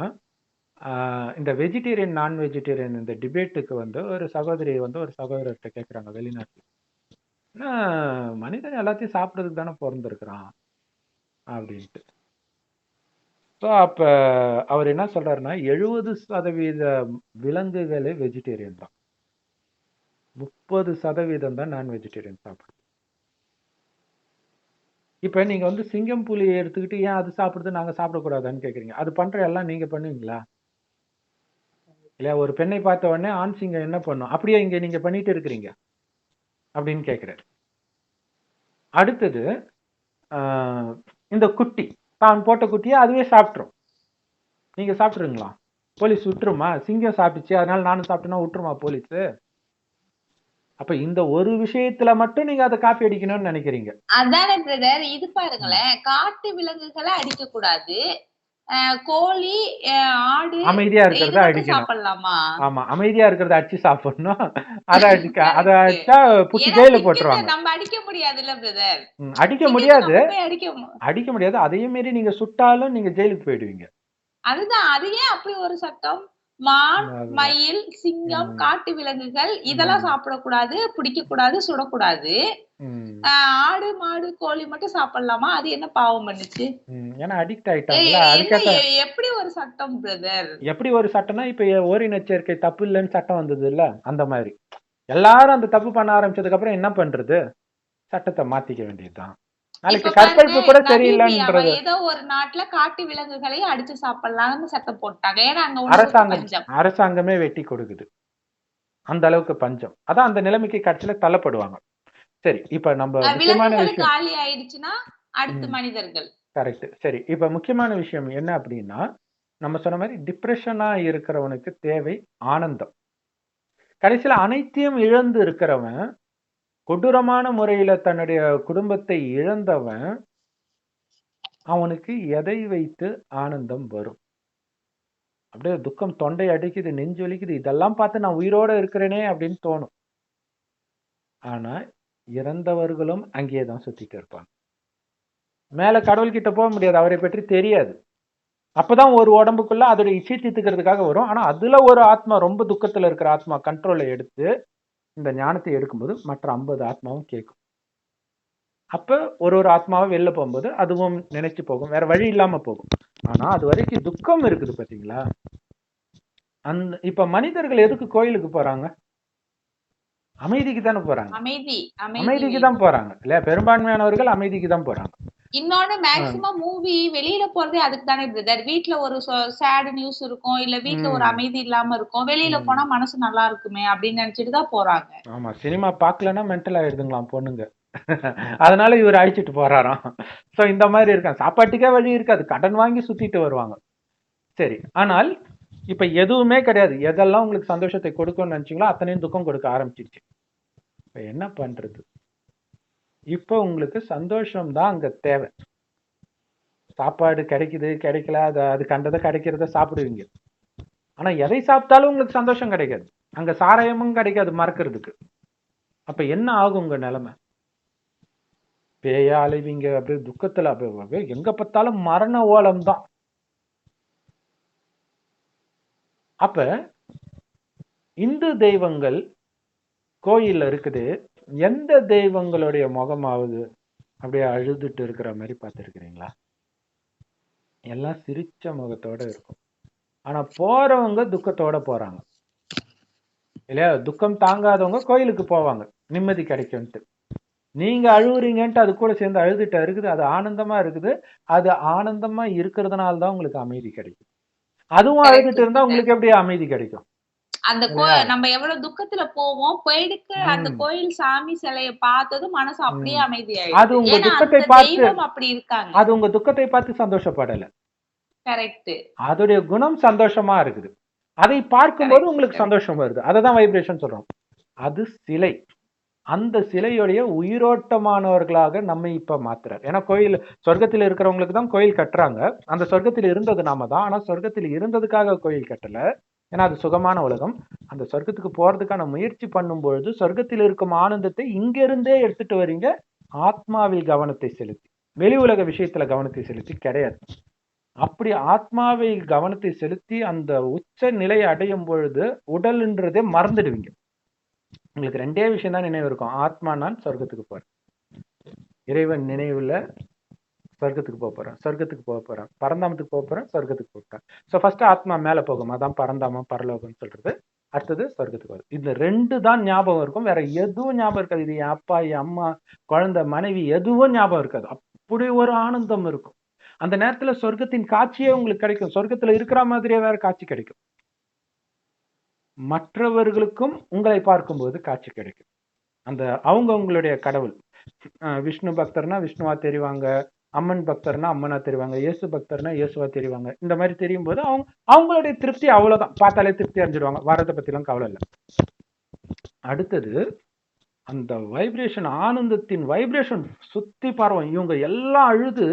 Speaker 1: இந்த வெஜிடேரியன் நான் வெஜிடேரியன் இந்த டிபேட்டுக்கு வந்து ஒரு சகோதரி வந்து ஒரு சகோதரர்கிட்ட கேட்குறாங்க வெளிநாட்டுல. மனிதன் எல்லாத்தையும் சாப்பிட்றதுக்கு தானே பிறந்திருக்கிறான் அப்படின்ட்டு. ஸோ அப்ப அவர் என்ன சொல்றாருன்னா 70% விலங்குகளே வெஜிடேரியன் தான், 30% தான் நான் வெஜிடேரியன் சாப்பிடுது. இப்ப நீங்க வந்து சிங்கம் புலியை எடுத்துக்கிட்டு ஏன் அது சாப்பிடுறது நாங்க சாப்பிடக்கூடாதான்னு கேக்குறீங்க. அது பண்ற எல்லாம் நீங்க பண்ணுவீங்களா? இல்லையா? ஒரு பெண்ணை பார்த்த உடனே ஆண் சிங்கம் என்ன பண்ணும்? அப்படியே இங்க நீங்க பண்ணிட்டு இருக்கிறீங்க அப்படின்னு கேட்கிறாரு. அடுத்தது இந்த குட்டி தான் போட்ட குட்டியை அதுவே சாப்பிட்டுரும். நீங்க சாப்பிட்டுருங்களா? போலீஸ் விட்டுருமா? சிங்கம் சாப்பிடுச்சு அதனால நானும் சாப்பிட்டேன்னா விட்டுருமா போலீஸ்? அப்ப இந்த ஒரு விஷயத்துல மட்டும் நீங்க அதை காப்பி அடிக்கணும்னு நினைக்கிறீங்க.
Speaker 2: அதானே பிரதர். இது பாருங்களேன், காட்டு விலங்குகளை அடிக்க கூடாது, கோழி, ஆடு
Speaker 1: அமைதியா இருக்கிறத அடிக்கணும். ஆமா, அமைதியா இருக்கிறத அடிச்சு சாப்பிடணும். அதை அடிச்சா புட்டி ஜெயில போட்டுருவாங்க.
Speaker 2: நம்ம அடிக்க முடியாதுல்ல பிரதர்.
Speaker 1: அடிக்க முடியாது, அடிக்க முடியாது. அதையும் மீறி நீங்க சுட்டாலும் நீங்க ஜெயிலுக்கு போயிடுவீங்க. அதுதான்,
Speaker 2: அது ஏன் அப்படி ஒரு சட்டம்? மான், மயில், சிங்கம், காட்டு விலங்குகள் இதெல்லாம் சாப்பிடக்கூடாது, பிடிக்க கூடாது, சுடக்கூடாது. ஆடு, மாடு, கோழி மட்டும் சாப்பிடலாமா? அது என்ன பாவம் பண்ணுச்சு?
Speaker 1: ஏன்னா அடிக்ட் ஆயிட்டாங்கல்ல.
Speaker 2: எப்படி ஒரு சட்டம் பிரதர்?
Speaker 1: எப்படி ஒரு சட்டம்னா, இப்ப ஓரின சேர்க்கை தப்பு இல்லைன்னு சட்டம் வந்தது இல்ல, அந்த மாதிரி எல்லாரும் அந்த தப்பு பண்ண ஆரம்பிச்சதுக்கு அப்புறம் என்ன பண்றது? சட்டத்தை மாத்திக்க வேண்டியதுதான். நாளைக்கு கற்பழிப்பு கூட தெரியலன்றது.
Speaker 2: ஏதோ ஒரு நாட்டுல காட்டு விலங்குகளை அடிச்சு சாப்பிடலாம்னு சட்டம் போட்டாங்க. ஏன்னா
Speaker 1: அங்க அரசாங்கமே வெட்டி கொடுக்குது. அந்த அளவுக்கு பஞ்சம். அதான் அந்த நிலைமைக்கு கட்சியில தள்ளப்படுவாங்க. சரி, இப்ப நம்ம முக்கியமான விஷயம்
Speaker 2: காலி ஆயிடுச்சுன்னா அடுத்து மனிதர்கள்.
Speaker 1: கரெக்ட். சரி, இப்ப முக்கியமான விஷயம் என்ன அப்படின்னா, நம்ம சொன்ன மாதிரி டிப்ரெஷனா இருக்கிறவனுக்கு தேவை ஆனந்தம். கடைசியில அனைத்தையும் இழந்து இருக்கிறவன், கொடூரமான முறையில தன்னுடைய குடும்பத்தை இழந்தவன், அவனுக்கு எதை வைத்து ஆனந்தம் வரும்? அப்படியே துக்கம் தொண்டை அடிக்குது, நெஞ்சு வலிக்குது, இதெல்லாம் பார்த்து நான் உயிரோட இருக்கிறேனே அப்படின்னு தோணும். ஆனா இறந்தவர்களும் அங்கேயேதான் சுத்திட்டு இருப்பாங்க. மேல கடவுள்கிட்ட போக முடியாது, அவரை பற்றி தெரியாது. அப்பதான் ஒரு உடம்புக்குள்ள அதோட இச்சை தீர்த்துக்கிறதுக்காக வரும். ஆனா அதுல ஒரு ஆத்மா, ரொம்ப துக்கத்துல இருக்கிற ஆத்மா கண்ட்ரோலை எடுத்து இந்த ஞானத்தை எடுக்கும்போது மற்ற 50 ஆத்மாவும் கேட்கும். அப்ப ஒரு ஆத்மாவை வெளில போகும்போது அதுவும் நினைச்சு போகும், வேற வழி இல்லாம போகும். ஆனா அது வரைக்கும் துக்கம் இருக்குது பாத்தீங்களா? இப்ப மனிதர்கள் எதுக்கு கோயிலுக்கு போறாங்க? அமைதிக்கு தானே போறாங்க. அமைதிக்கு தான் போறாங்க இல்லையா? பெரும்பான்மையானவர்கள் அமைதிக்கு தான் போறாங்க.
Speaker 2: இன்னொன்னு மேக்ஸிமம் மூவி வெளியில போறதே அதுக்கு தானே பிரதர். வீட்ல ஒரு சேட் நியூஸ் இருக்கும், இல்ல வீட்ல ஒரு அமைதி இல்லாம இருக்கும். வெளியில போனா மனசு நல்லா இருக்குமே அப்படின்னு நினைச்சிட்டு தான் போறாங்க.
Speaker 1: ஆமா, சினிமா பார்க்கலன்னா மென்டல் ஆயிடுதுங்களாம் பொண்ணுங்க. அதனால இவர் அழிச்சிட்டு போறாராம். சோ இந்த மாதிரி இருக்காங்க. சாப்பாட்டுக்கே வழி இருக்காது, கடன் வாங்கி சுத்திட்டு வருவாங்க. சரி, ஆனால் இப்ப எதுவுமே கிடையாது. எதெல்லாம் உங்களுக்கு சந்தோஷத்தை கொடுக்கும்னு நினைச்சீங்களோ அத்தனையும் துக்கம் கொடுக்க ஆரம்பிச்சிருச்சு. இப்ப என்ன பண்றது? இப்ப உங்களுக்கு சந்தோஷம் தான் அங்க தேவை. சாப்பாடு கிடைக்குது கிடைக்கல, அது கண்டதை கிடைக்கிறத சாப்பிடுவீங்க. ஆனா எதை சாப்பிட்டாலும் உங்களுக்கு சந்தோஷம் கிடைக்காது. அங்க சாராயமும் கிடைக்காது மறக்கிறதுக்கு. அப்ப என்ன ஆகும் உங்க நிலைமை? பேயா அலைவீங்க, அப்படியே துக்கத்துல அப்படியே எங்க பார்த்தாலும் மரண ஓலம் தான். அப்ப இந்து தெய்வங்கள் கோயில்ல இருக்குது, எந்த தெய்வங்களுடைய முகமாவது அப்படியே அழுதுட்டு இருக்கிற மாதிரி பார்த்துருக்கிறீங்களா? எல்லாம் சிரிச்ச முகத்தோட இருக்கும். ஆனா போறவங்க துக்கத்தோட போறாங்க இல்லையா? துக்கம் தாங்காதவங்க கோயிலுக்கு போவாங்க நிம்மதி கிடைக்கும்ட்டு. நீங்க அழுவுறீங்கன்ட்டு அது கூட சேர்ந்து அழுதுட்டா இருக்குது, அது ஆனந்தமா இருக்குது. அது ஆனந்தமா இருக்கிறதுனால தான் உங்களுக்கு அமைதி கிடைக்கும். அதுவும் அழுதுட்டு இருந்தா உங்களுக்கு எப்படி அமைதி கிடைக்கும்?
Speaker 2: அந்த நம்ம எவ்வளவு துக்கத்துல போவோம், போயிடுக்கு அந்த கோயில் சாமி சிலைய பார்த்ததும் மனசு அப்படியே அமைதியாயிடும்.
Speaker 1: அது உங்க துக்கத்தை பார்த்து
Speaker 2: அப்படி இருக்காங்க.
Speaker 1: அது உங்க துக்கத்தை பார்த்து சந்தோஷப்படல.
Speaker 2: கரெக்ட்.
Speaker 1: அதோடைய குணம் சந்தோஷமா இருக்குது. அதை பார்க்கும்போது உங்களுக்கு சந்தோஷம் வருது. அததான் வைப்ரேஷன் சொல்றோம். அது சிலை. அந்த சிலையுடைய உயிரோட்டமானவர்களாக நம்ம இப்ப மாத்துறார். ஏன்னா கோயில் சொர்க்கத்தில் இருக்கிறவங்களுக்கு தான் கோயில் கட்டுறாங்க. அந்த சொர்க்கத்தில் இருந்தது நாம தான். ஆனா சொர்க்கத்தில் இருந்ததுக்காக கோயில் கட்டல. ஏன்னா அது சுகமான உலகம். அந்த சொர்க்கத்துக்கு போறதுக்கான முயற்சி பண்ணும் பொழுது சொர்க்கத்தில் இருக்கும் ஆனந்தத்தை இங்க இருந்தே எடுத்துட்டு வரீங்க. ஆத்மாவில் கவனத்தை செலுத்தி, வெளி உலக விஷயத்துல கவனத்தை செலுத்தி கிடையாது. அப்படி ஆத்மாவில் கவனத்தை செலுத்தி அந்த உச்ச நிலையை அடையும் பொழுது உடல்ன்றதே மறந்துடுவீங்க. உங்களுக்கு ரெண்டே விஷயம் தான் நினைவு இருக்கும். ஆத்மா நான் சொர்க்கத்துக்கு போறேன், இறைவன் நினைவுல சொர்க்கத்துக்கு போறேன், சொர்க்கத்துக்கு போறேன், பரந்தாமத்துக்கு போறேன், சொர்க்கத்துக்கு போறேன். ஸோ ஃபர்ஸ்ட் ஆத்மா மேல போகும், அதான் பரந்தாமம் பரலோகம்னு சொல்றது. அடுத்தது சொர்க்கத்துக்கு வரும். இந்த ரெண்டு தான் ஞாபகம் இருக்கும், வேற எதுவும் ஞாபகம் இருக்காது. இது என் அப்பா, என் அம்மா, குழந்தை, மனைவி எதுவும் ஞாபகம் இருக்காது. அப்படி ஒரு ஆனந்தம் இருக்கும். அந்த நேரத்துல சொர்க்கத்தின் காட்சியே உங்களுக்கு கிடைக்கும். சொர்க்கத்துல இருக்கிற மாதிரியே வேற காட்சி கிடைக்கும். மற்றவர்களுக்கும் உங்களை பார்க்கும்போது காட்சி கிடைக்கும். அந்த அவங்க உங்களுடைய கடவுள். விஷ்ணு பக்தர்னா விஷ்ணுவா தெரிவாங்க, அம்மன் பக்தர்னா அம்மனா தெரிவாங்க, இயேசு பக்தர்னா இயேசுவா தெரிவாங்க. இந்த மாதிரி தெரியும் போது அவங்களுடைய திருப்தி அவ்வளவுதான். பார்த்தாலே திருப்தி அடைஞ்சிடுவாங்க. வரதை பத்தி எல்லாம் கவலை இல்லை. அடுத்தது அந்த வைப்ரேஷன், ஆனந்தத்தின் வைப்ரேஷன் சுத்தி பரவும். இவங்க எல்லாம் அழுது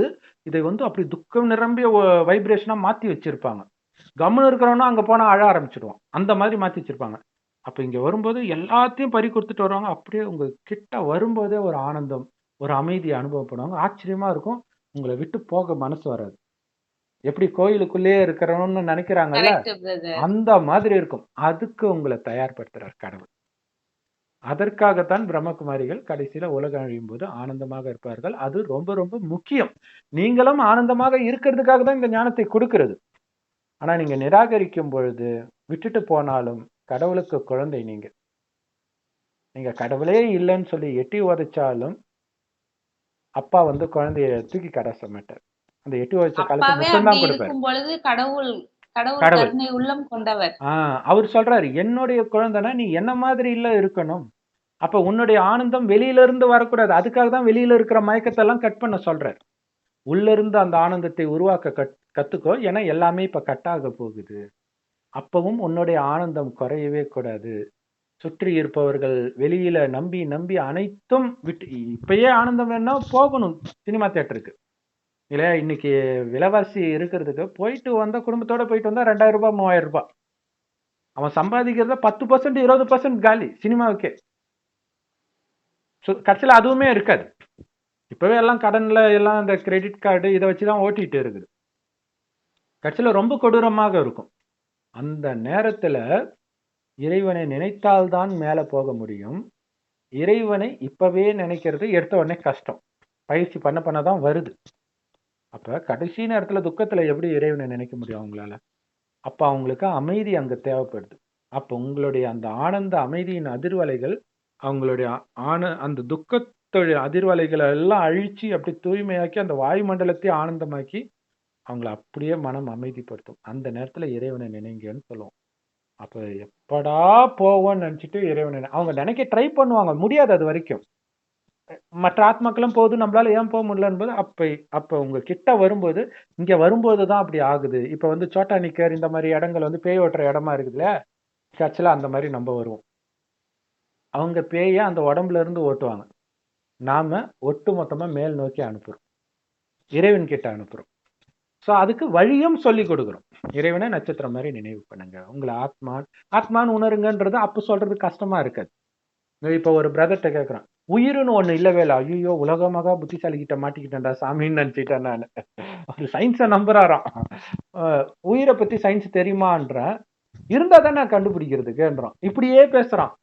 Speaker 1: இதை அப்படி துக்கம் நிரம்பிய வைப்ரேஷனா மாத்தி வச்சிருப்பாங்க. கம்முன்னு இருக்கிறவனா அங்க போனா அழ ஆரம்பிச்சிடுவான். அந்த மாதிரி மாத்தி வச்சிருப்பாங்க. அப்ப இங்க வரும்போது எல்லாத்தையும் பறி கொடுத்துட்டு வருவாங்க. அப்படியே உங்க கிட்ட வரும்போதே ஒரு ஆனந்தம், ஒரு அமைதியை அனுபவப்படுவாங்க. ஆச்சரியமா இருக்கும். உங்களை விட்டு போக மனசு வராது. எப்படி கோயிலுக்குள்ளேயே இருக்கிறவன்னு நினைக்கிறாங்கல்ல, அந்த மாதிரி இருக்கும். அதுக்கு உங்களை தயார்படுத்துறார் கடவுள். அதற்காகத்தான் பிரம்மகுமாரிகள் கடைசியில உலகம் அழியும் போது ஆனந்தமாக இருப்பார்கள். அது ரொம்ப ரொம்ப முக்கியம். நீங்களும் ஆனந்தமாக இருக்கிறதுக்காக தான் இந்த ஞானத்தை கொடுக்கிறது. ஆனா நீங்க நிராகரிக்கும் பொழுது, விட்டுட்டு போனாலும் கடவுளுக்கு குழந்தை நீங்க. நீங்க கடவுளே இல்லைன்னு சொல்லி எட்டி உதைச்சாலும் அப்பா குழந்தைய தூக்கி கடாச மாட்டார். அந்த எட்டி உதைச்ச காலத்தை மட்டும்தான் கொடுப்பாரு. கடவுள்
Speaker 2: உள்ளம் கொண்டவர்.
Speaker 1: அவர் சொல்றாரு, என்னுடைய குழந்தைனா நீ என்ன மாதிரி இல்ல இருக்கணும். அப்ப உன்னுடைய ஆனந்தம் வெளியில இருந்து வரக்கூடாது. அதுக்காக தான் வெளியில இருக்கிற மயக்கத்தை எல்லாம் கட் பண்ண சொல்றாரு. உள்ள இருந்து அந்த ஆனந்தத்தை உருவாக்க கத்துக்கோ. ஏன்னா எல்லாமே இப்ப கட்டாக போகுது. அப்பவும் உன்னுடைய ஆனந்தம் குறையவே கூடாது. சுற்றி இருப்பவர்கள் வெளியில நம்பி நம்பி அனைத்தும் விட்டு, இப்பயே ஆனந்தம் வேணா போகணும் சினிமா தியேட்டருக்கு இல்லையா? இன்னைக்கு விலைவாசி இருக்கிறதுக்கு போயிட்டு வந்த குடும்பத்தோட போயிட்டு வந்தா 2000 ரூபாய் 3000 ரூபாய். அவன் சம்பாதிக்கிறத 10% 20% காலி சினிமாவுக்கே. கடைசியில் அதுவுமே இருக்காது. இப்பவே எல்லாம் கடன்ல எல்லாம் இந்த கிரெடிட் கார்டு இதை வச்சுதான் ஓட்டிட்டு இருக்குது. கடைசியில ரொம்ப கொடூரமாக இருக்கும். அந்த நேரத்துல இறைவனை நினைத்தால்தான் மேல போக முடியும். இறைவனை இப்பவே நினைக்கிறது எடுத்த உடனே கஷ்டம். பயிற்சி பண்ணதான் வருது. அப்ப கடைசி நேரத்துல துக்கத்துல எப்படி இறைவனை நினைக்க முடியும் அவங்களால? அப்ப அவங்களுக்கு அமைதி அங்க தேவைப்படுது. அப்ப உங்களுடைய அந்த ஆனந்த அமைதியின் அதிர்வலைகள் அவங்களுடைய அந்த துக்கத்துடைய அதிர்வலைகளை எல்லாம் அழிச்சு அப்படி தூய்மையாக்கி அந்த வாயுமண்டலத்தையே ஆனந்தமாக்கி அவங்கள அப்படியே மனம் அமைதிப்படுத்தும். அந்த நேரத்துல இறைவனை நினைங்கன்னு சொல்லுவோம். அப்ப எப்படா போவோம்னு நினைச்சிட்டு இறைவனை அவங்க நினைக்க ட்ரை பண்ணுவாங்க, முடியாது அது வரைக்கும். மற்ற ஆத்மாக்களும் போது நம்மளால ஏன் போக முடியலன்னு போது அப்ப உங்க கிட்ட வரும்போது, இங்க வரும்போது தான் அப்படி ஆகுது. இப்ப வந்து சோட்டா நிக்கர் இந்த மாதிரி இடங்கள் வந்து பேய் ஓட்டுற இடமா இருக்குதுல்ல, சர்ச்சில் அந்த மாதிரி நம்ம வருவோம். அவங்க பேய அந்த உடம்புல இருந்து ஓட்டுவாங்க. நாம ஒட்டு மொத்தமா மேல் நோக்கி அனுப்புறோம், இறைவன் கிட்ட அனுப்புறோம். ஸோ அதுக்கு வழியும் சொல்லி கொடுக்குறோம். இறைவனை நட்சத்திரம் மாதிரி நினைவு பண்ணுங்க, உங்களை ஆத்மான்னு உணருங்கன்றது அப்ப சொல்றது கஷ்டமா இருக்காது. இப்ப ஒரு பிரதர்கிட்ட கேட்கறான், உயிருன்னு ஒண்ணு இல்லவே இல்லை. ஐயோ உலகமாக புத்திசாலி கிட்ட மாட்டிக்கிட்டேன்டா சாமின்னு நினைச்சிட்டேன் நான். ஒரு சயின்ஸை நம்புறாராம். உயிரை பத்தி சயின்ஸ் தெரியுமான்ற, இருந்தா தானே கண்டுபிடிக்கிறதுக்குன்றான். இப்படியே பேசுறான்.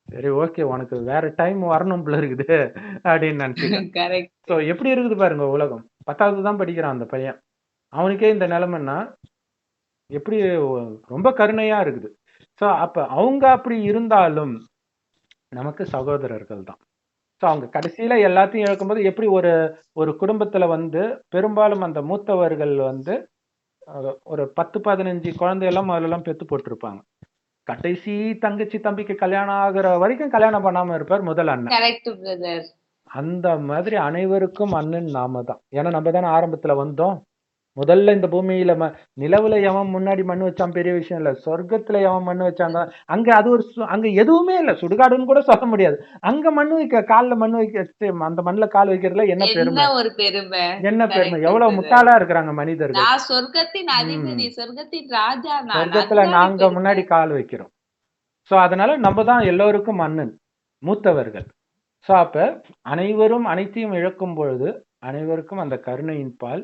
Speaker 1: சரி ஓகே, உனக்கு வேற டைம் வரணும் போல இருக்குது அப்படின்னு நினைச்சிட்டேன். ஸோ எப்படி இருக்குது பாருங்க உலகம். 10வது தான் படிக்கிறான் அந்த பையன், அவனுக்கே இந்த நிலைமைன்னா எப்படி ரொம்ப கருணையா இருக்குது. ஸோ அப்ப அவங்க அப்படி இருந்தாலும் நமக்கு சகோதரர்கள் தான். ஸோ அவங்க கடைசியில எல்லாத்தையும் இழக்கும்போது எப்படி ஒரு குடும்பத்துல வந்து பெரும்பாலும் அந்த மூத்தவர்கள் வந்து ஒரு 10-15 குழந்தையெல்லாம் முதல்லலாம் பெத்து போட்டிருப்பாங்க. கடைசி தங்கச்சி தம்பிக்கு கல்யாணம் ஆகுற வரைக்கும் கல்யாணம் பண்ணாம இருப்பார் முதல் அண்ணன். அந்த மாதிரி அனைவருக்கும் அண்ணன் நாம தான். ஏன்னா நம்ம தானே ஆரம்பத்துல வந்தோம். முதல்ல இந்த பூமியில நிலவுல எவன் முன்னாடி மண்ணு வச்சான் பெரிய விஷயம் இல்ல, சொர்க்கத்துல எவன் மண்ணு வச்சாங்க அங்க அது அங்க எதுவுமே இல்ல, சுடுகாடுன்னு கூட சொல்ல முடியாது. அங்க மண்ணு வைக்க, கால்ல மண்ணு வைக்க, அந்த மண்ணுல கால் வைக்கிறதுல என்ன பெருமை, என்ன பெருமை. எவ்வளவு முட்டாளா இருக்கிறாங்க மனிதர்கள். சொர்க்கத்துல நாங்க முன்னாடி கால் வைக்கிறோம். சோ அதனால நம்ம தான் எல்லோருக்கும் அண்ணன், மூத்தவர்கள். சோ அப்ப அனைவரும் அனைத்தையும் இழக்கும் பொழுது அனைவருக்கும் அந்த கருணையின் பால்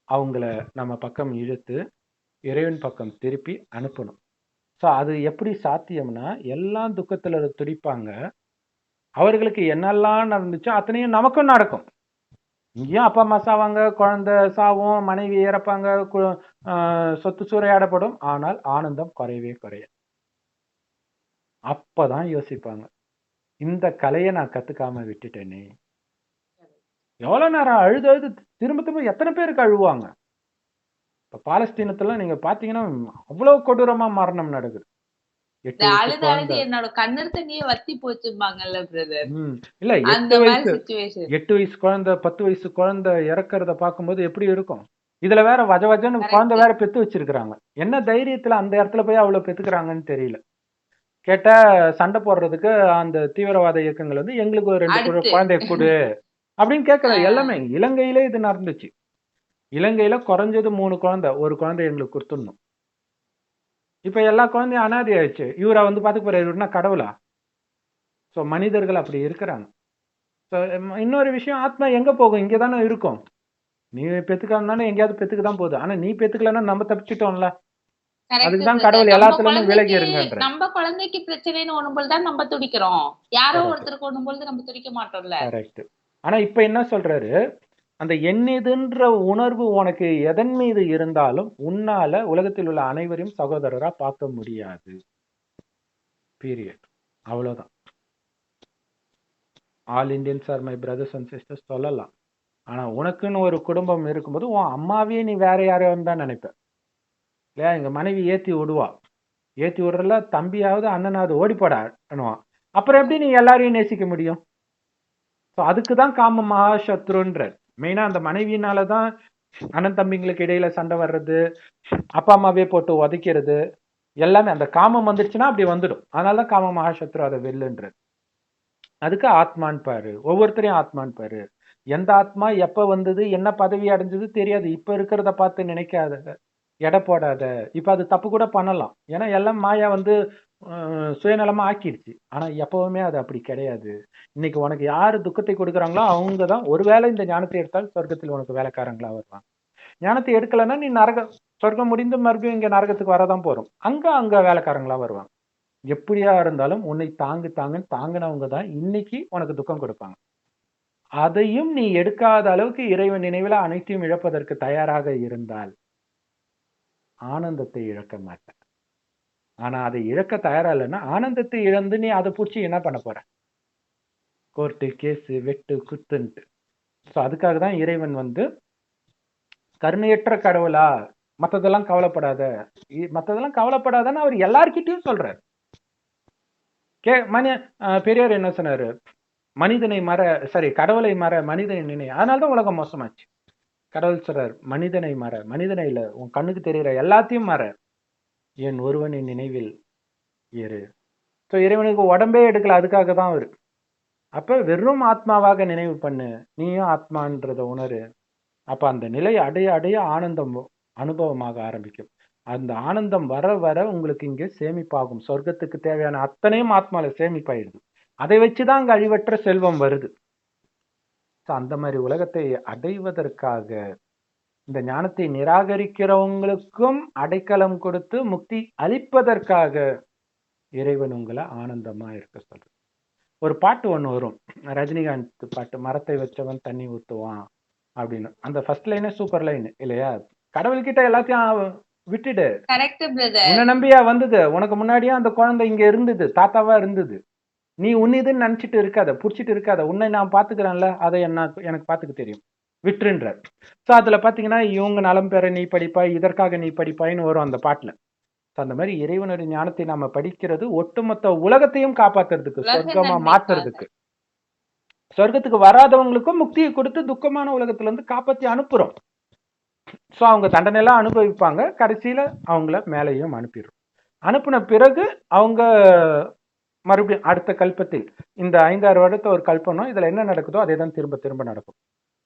Speaker 1: அவங்கள நம்ம பக்கம் இழுத்து இறைவன் பக்கம் திருப்பி அனுப்பணும். ஸோ அது எப்படி சாத்தியம்னா, எல்லாம் துக்கத்துல துடிப்பாங்க. அவர்களுக்கு என்னெல்லாம் நடந்துச்சோ அத்தனையும் நமக்கும் நடக்கும். இங்கேயும் அப்பா அம்மா சாவாங்க, குழந்தை சாவும், மனைவி இறப்பாங்க, சொத்து சூறையாடப்படும். ஆனால் ஆனந்தம் குறையவே குறைய. அப்பதான் யோசிப்பாங்க, இந்த கலையை நான் கத்துக்காம விட்டுட்டேனே. எவ்வளவு நேரம் அழுது திரும்ப எத்தனை பேருக்கு அழுவாங்க. இப்ப பாலஸ்தீனத்துல நீங்க பாத்தீங்கன்னா அவ்வளவு கொடூரமா மரணம் நடக்குது. 8 வயசு குழந்தை, 10 வயசு குழந்தை இறக்குறத பார்க்கும்போது எப்படி இருக்கும். இதுல வேற வஜன்னு குழந்தை வேற பெத்து வச்சிருக்கிறாங்க. என்ன தைரியத்துல அந்த இடத்துல போய் அவ்வளவு பெத்துக்கிறாங்கன்னு தெரியல. கேட்டா சண்டை போடுறதுக்கு அந்த தீவிரவாத இயக்கங்கள் வந்து எங்களுக்கு ஒரு 2 குழந்தைய கொடு அப்படின்னு கேட்கறது. எல்லாமே இலங்கையிலே இது நடந்துச்சு. இலங்கையில குறைஞ்சது 3 குழந்தை, ஒரு குழந்தை எங்களுக்கு கொடுத்துடணும். இப்ப எல்லா குழந்தையும் அனாதி ஆயிடுச்சு. இவரை வந்து பாத்துக்க போறாருன்னா கடவுளா? ஸோ மனிதர்கள் அப்படி இருக்கிறாங்க. ஸோ இன்னொரு விஷயம், ஆத்மா எங்க போகும்? இங்கதானே இருக்கும். நீ பெத்துக்காமனாலும் எங்கேயாவது பெத்துக்கு தான் போகுது. ஆனா நீ பெத்துக்கலன்னா நம்ம தப்பிச்சிட்டோம்ல. அதுக்குதான் கடவுள் எல்லாத்துலயும் விலகி இருங்கன்ற. நம்ம குழந்தைக்கு பிரச்சனைன்னு ஒண்ணும்போது தான் நம்ம துடிக்கிறோம். யாரோ ஒருத்தருக்கு ஒண்ணும்போது நம்ம துடிக்க மாட்டோம்ல. கரெக்ட். ஆனா இப்ப என்ன சொல்றாரு, அந்த என்னதுன்ற உணர்வு உனக்கு எதன் மீது இருந்தாலும் உன்னால உலகத்தில் உள்ள அனைவரையும் சகோதரரா பார்க்க முடியாது. பீரியட். அவ்வளவுதான். All Indians are my brothers and sisters சொல்லலாம். ஆனா உனக்குன்னு ஒரு குடும்பம் இருக்கும்போது உன் அம்மாவே நீ வேற யாரையும் தான் நினைப்ப இல்லையா? எங்க மனைவி ஏத்தி விடுவா, ஏத்தி விடுறல தம்பியாவது அண்ணனாவது ஓடி போடான்னுவான். அப்புறம் எப்படி நீ எல்லாரையும் நேசிக்க முடியும்? அதுக்குதான் காம மகாசத்ருன்ற. மெயினா அந்த மனைவியினாலதான் அண்ணன் தம்பிங்களுக்கு இடையில சண்டை வர்றது, அப்பா அம்மாவே போட்டு உதைக்கிறது, எல்லாமே அந்த காமம் வந்துருச்சுன்னா அப்படி வந்துடும். அதனாலதான் காம மகாசத்ரு அதை வெல்லுன்றது. அதுக்கு ஆத்மான்னு பாரு, ஒவ்வொருத்தரையும் ஆத்மான்னு பாரு. எந்த ஆத்மா எப்ப வந்தது, என்ன பதவி அடைஞ்சது தெரியாது. இப்ப இருக்கிறத பார்த்து நினைக்காத, எடை போடாத. இப்ப அது தப்பு கூட பண்ணலாம், ஏன்னா எல்லாம் மாயா வந்து சுயநலமா ஆக்கிடுச்சு. ஆனா எப்பவுமே அது அப்படி கிடையாது. இன்னைக்கு உனக்கு யாரு துக்கத்தை கொடுக்குறாங்களோ அவங்கதான் ஒருவேளை இந்த ஞானத்தை எடுத்தால் சொர்க்கத்தில் உனக்கு வேலைக்காரங்களா வருவாங்க. ஞானத்தை எடுக்கலன்னா நீ சொர்க்கம் முடிந்து மறுபடியும் இங்க நரகத்துக்கு வரதான் போறோம். அங்க வேலைக்காரங்களா வருவாங்க. எப்படியா இருந்தாலும் உன்னை தாங்குன்னு தாங்கினவங்க தான் இன்னைக்கு உனக்கு துக்கம் கொடுப்பாங்க. அதையும் நீ எடுக்காத அளவுக்கு இறைவன் நினைவில் அனைத்தையும் இழப்பதற்கு தயாராக இருந்தால் ஆனந்தத்தை இழக்க மாட்டேன். ஆனா அதை இழக்க தயாரா இல்லைன்னா ஆனந்தத்தை இழந்து நீ அதை பிடிச்சி என்ன பண்ண போற? கோர்ட்டு, கேஸு, வெட்டு, குத்துன்ட்டு. ஸோ அதுக்காக தான் இறைவன் வந்து கருணையற்ற கடவுளா, மற்றதெல்லாம் கவலைப்படாத, மற்றதெல்லாம் கவலைப்படாதன்னு அவர் எல்லார்கிட்டையும் சொல்றாரு. பெரியார் என்ன சொன்னாரு? மனிதனை கடவுளை மற, மனிதனை நினை. அதனால்தான் உலகம் மோசமாச்சு. கடவுள் சொல்றார், மனிதனை மற, மனிதனை இல்ல, உன் கண்ணுக்கு தெரிகிற எல்லாத்தையும் மற, என் ஒருவனின் நினைவில் ஏறு. ஸோ இறைவனுக்கு உடம்பே எடுக்கல, அதுக்காக தான் அவரு. அப்ப வெறும் ஆத்மாவாக நினைவு பண்ணு, நீயும் ஆத்மான்றத உணரு. அப்ப அந்த நிலை அடைய அடைய ஆனந்தம் அனுபவமாக ஆரம்பிக்கும். அந்த ஆனந்தம் வர வர உங்களுக்கு இங்கே சேமிப்பாகும். சொர்க்கத்துக்கு தேவையான அத்தனையும் ஆத்மால சேமிப்பாயிடுது. அதை வச்சுதான் அங்க அழிவற்ற செல்வம் வருது. அந்த மாதிரி உலகத்தை அடைவதற்காக இந்த ஞானத்தை நிராகரிக்கிறவங்களுக்கும் அடைக்கலம் கொடுத்து முக்தி அளிப்பதற்காக இறைவன் உங்களை ஆனந்தமா இருக்க சொல்ற. ஒரு பாட்டு ஒண்ணு வரும், ரஜினிகாந்த் பாட்டு, மரத்தை வச்சவன் தண்ணி ஊத்துவான் அப்படின்னு. அந்த ஃபர்ஸ்ட் லைனே சூப்பர் லைன் இல்லையா? கடவுள்கிட்ட எல்லாத்தையும் விட்டுடு, உன்னை நம்பியா வந்தது, உனக்கு முன்னாடியே அந்த குழந்தை இங்க இருந்தது, தாத்தாவா இருந்தது, நீ உன்னிதுன்னு நினைச்சிட்டு இருக்காத, புடிச்சிட்டு இருக்காத, உன்னை நான் பாத்துக்கிறேன்ல, அதை எனக்கு பாத்துக்க தெரியும், விட்டுருன்ற. ஸோ அதுல பாத்தீங்கன்னா இவங்க நலம் பெற நீ படிப்பாய், இதற்காக நீ படிப்பாயின்னு வரும் அந்த பாட்டுல. அந்த மாதிரி இறைவனுடைய ஞானத்தை நாம படிக்கிறது ஒட்டுமொத்த உலகத்தையும் காப்பாத்துறதுக்கு, சொர்க்கமா மாத்துறதுக்கு. சொர்க்கத்துக்கு வராதவங்களுக்கும் முக்தியை கொடுத்து துக்கமான உலகத்துல இருந்து காப்பாத்தி அனுப்புறோம். ஸோ அவங்க தண்டனை எல்லாம் அனுபவிப்பாங்க, கடைசியில அவங்கள மேலையும் அனுப்பிடுறோம். அனுப்பின பிறகு அவங்க மறுபடியும் அடுத்த கல்பத்தில், இந்த 5000 வருடத்தை ஒரு கல்பனம், இதுல என்ன நடக்குதோ அதே தான் திரும்ப திரும்ப நடக்கும்.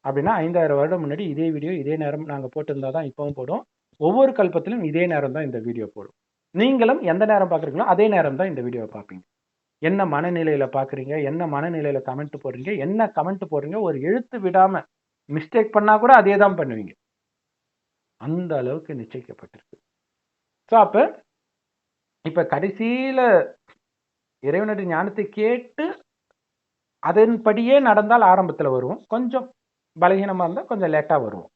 Speaker 1: அப்படின்னா 5000 வருடம் முன்னாடி இதே வீடியோ இதே நேரம் நாங்க போட்டிருந்தா தான் இப்பவும் போடும். ஒவ்வொரு கல்பத்திலும் இதே நேரம் தான் இந்த வீடியோ போடும். நீங்களும் எந்த நேரம் பாக்குறீங்களோ அதே நேரம் தான் இந்த வீடியோவை பார்ப்பீங்க. என்ன மனநிலையில பாக்குறீங்க, என்ன மனநிலையில கமெண்ட் போடுறீங்க, என்ன கமெண்ட் போடுறீங்க, ஒரு எழுத்து விடாம மிஸ்டேக் பண்ணா கூட அதே தான் பண்ணுவீங்க. அந்த அளவுக்கு நிச்சயிக்கப்பட்டிருக்கு. ஸோ அப்ப இப்ப கடைசியில இறைவனுடைய ஞானத்தை கேட்டு அதன்படியே நடந்தால் ஆரம்பத்துல வருவோம். கொஞ்சம் பலகீனமா இருந்தா கொஞ்சம் லேட்டா வருவோம்.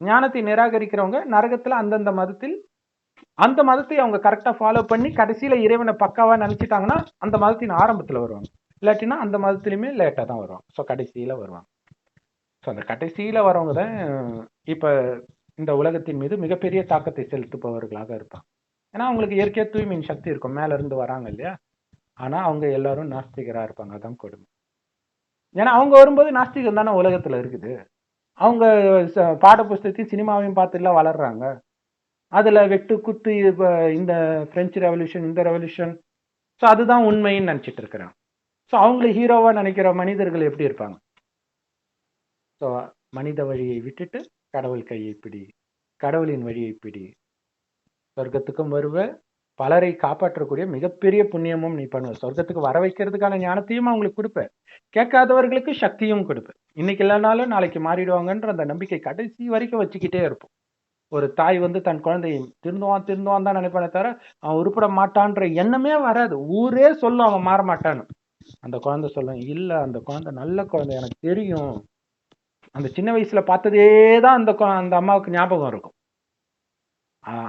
Speaker 1: ஞானத்தை நிராகரிக்கிறவங்க நரகத்துல அந்தந்த மதத்தில் அந்த மதத்தை அவங்க கரெக்டா ஃபாலோ பண்ணி கடைசியில இறைவனை பக்காவா நினைச்சிட்டாங்கன்னா அந்த மதத்தின் ஆரம்பத்துல வருவாங்க. இல்லாட்டினா அந்த மதத்திலுமே லேட்டா தான் வருவாங்க. ஸோ கடைசியில வருவாங்க. ஸோ அந்த கடைசியில வரவங்க தான் இப்ப இந்த உலகத்தின் மீது மிகப்பெரிய தாக்கத்தை செலுத்துபவர்களாக இருப்பாங்க. ஏன்னா அவங்களுக்கு இயற்கையா தூய்மையின் சக்தி இருக்கும், மேல இருந்து வராங்க இல்லையா? ஆனா அவங்க எல்லாரும் நாஸ்திகரா இருப்பாங்க. அதான் கொடுமை. ஏன்னா அவங்க வரும்போது நாஸ்திகம் தானே உலகத்துல இருக்குது. அவங்க பாட புஸ்தகத்தையும் சினிமாவையும் பார்த்துலாம் வளர்றாங்க. அதுல வெட்டு குத்து, இந்த பிரெஞ்சு ரெவல்யூஷன், இந்த ரெவல்யூஷன், ஸோ அதுதான் உண்மைன்னு நினைச்சிட்டு இருக்கிறாங்க. ஸோ அவங்களை ஹீரோவா நினைக்கிற மனிதர்கள் எப்படி இருப்பாங்க? ஸோ மனித வழியை விட்டுட்டு கடவுள் கையை பிடி, கடவுளின் வழியை பிடி, சொர்க்கத்துக்கும் வருவ, பலரை காப்பாற்றக்கூடிய மிகப்பெரிய புண்ணியமும் நீ பண்ணுவ. சொர்க்கத்துக்கு வர வைக்கிறதுக்கான ஞானத்தையும் அவங்களுக்கு கொடுப்ப, கேட்காதவர்களுக்கு சக்தியும் கொடுப்ப. இன்னைக்கு இல்லைனாலும் நாளைக்கு மாறிடுவாங்கன்ற அந்த நம்பிக்கை கடைசி வரைக்கும் வச்சுக்கிட்டே இருப்போம். ஒரு தாய் வந்து தன் குழந்தையை திருந்துவான் தான் நினைப்பானே தவிர அவன் உருப்பட மாட்டான்ற எண்ணமே வராது. ஊரே சொல்லும் அவன் மாற மாட்டான்னு. அந்த குழந்தை சொல்லும், இல்ல அந்த குழந்தை நல்ல குழந்தை, எனக்கு தெரியும், அந்த சின்ன வயசுல பார்த்ததே தான் அந்த அம்மாவுக்கு ஞாபகம் இருக்கும்.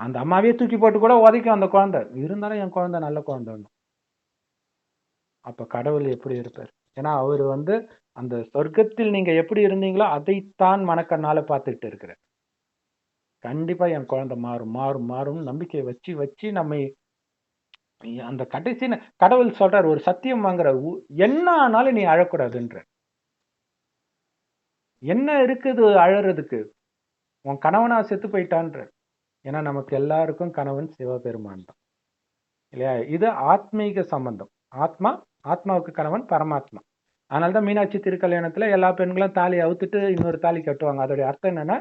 Speaker 1: அந்த அம்மாவே தூக்கி போட்டு கூட உதைக்கும் அந்த குழந்தை, இருந்தாலும் என் குழந்தை நல்ல குழந்தைன்னு. அப்ப கடவுள் எப்படி இருப்பார்? ஏன்னா அவர் வந்து அந்த சொர்க்கத்தில் நீங்க எப்படி இருந்தீங்களோ அதைத்தான் மனக்கண்ணால பார்த்துட்டு இருக்கிற. கண்டிப்பா என் குழந்தை மாறும் மாறும் மாறும் நம்பிக்கையை வச்சு வச்சு நம்மை அந்த கடைசி கடவுள் சொல்றாரு, ஒரு சத்தியம் வாங்குற, என்ன ஆனாலும் நீ அழக்கூடாதுன்ற. என்ன இருக்குது அழறதுக்கு? உன் கணவனா செத்து போயிட்டான்ற. ஏன்னா நமக்கு எல்லாருக்கும் கணவன் சிவபெருமான் தான் இல்லையா? இது ஆத்மீக சம்பந்தம். ஆத்மாவுக்கு கணவன் பரமாத்மா. அதனால்தான் மீனாட்சி திருக்கல்யாணத்துல எல்லா பெண்களும் தாலி அவுத்துட்டு இன்னொரு தாலி கட்டுவாங்க. அதோடைய அர்த்தம் என்னன்னா,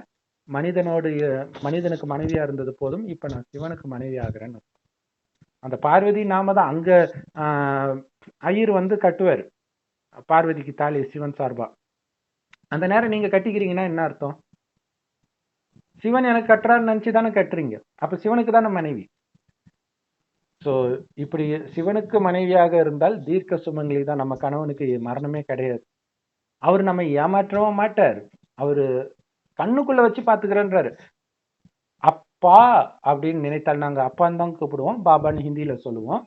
Speaker 1: மனிதனுக்கு மனைவியா இருந்தது போதும், இப்ப நான் சிவனுக்கு மனைவி ஆகிறேன்னு. அந்த பார்வதி நாம தான். அங்க ஐயர் வந்து கட்டுவார் பார்வதிக்கு தாலி சிவன் சார்பா. அந்த நேரம் நீங்க கட்டிக்கிறீங்கன்னா என்ன அர்த்தம்? சிவன் எனக்கு கட்டுறான்னு நினைச்சு தானே கட்டுறீங்க. அப்ப சிவனுக்கு தானே மனைவி. ஸோ இப்படி சிவனுக்கு மனைவியாக இருந்தால் தீர்க்க சுமங்கலி தான். நம்ம கணவனுக்கு மரணமே கிடையாது. அவர் நம்ம ஏமாற்றவும் மாட்டார். அவரு கண்ணுக்குள்ள வச்சு பாத்துக்கிறேன்றாரு. அப்பா அப்படின்னு நினைத்தால், நாங்க அப்பான்னு தான் கூப்பிடுவோம், பாபான்னு ஹிந்தியில சொல்லுவோம்.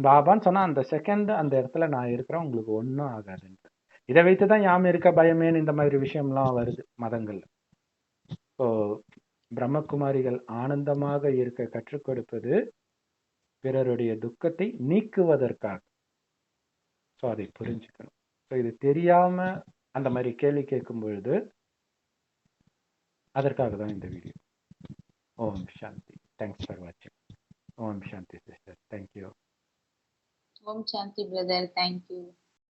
Speaker 1: பாபான்னு சொன்னா அந்த செகண்ட் அந்த இடத்துல நான் இருக்கிறேன், உங்களுக்கு ஒன்றும் ஆகாதுன்ட்டு. இதை வைத்துதான் யாம் இருக்க பயமேன்னு இந்த மாதிரி விஷயம்லாம் வருது மதங்கள்ல. ஸோ பிரம்மகுமாரிகள் ஆனந்தமாக இருக்க கற்றுக் கொடுப்பது பிறருடைய துக்கத்தை நீக்குவதற்காக. ஸோ அதை புரிஞ்சுக்கணும். ஸோ இது தெரியாம அந்த மாதிரி கேள்வி கேட்கும் பொழுது அதற்காக தான் இந்த video. Om Shanti. Thanks for வாட்சிங். Om Shanti sister. Thank you.
Speaker 2: Om Shanti brother. Thank you.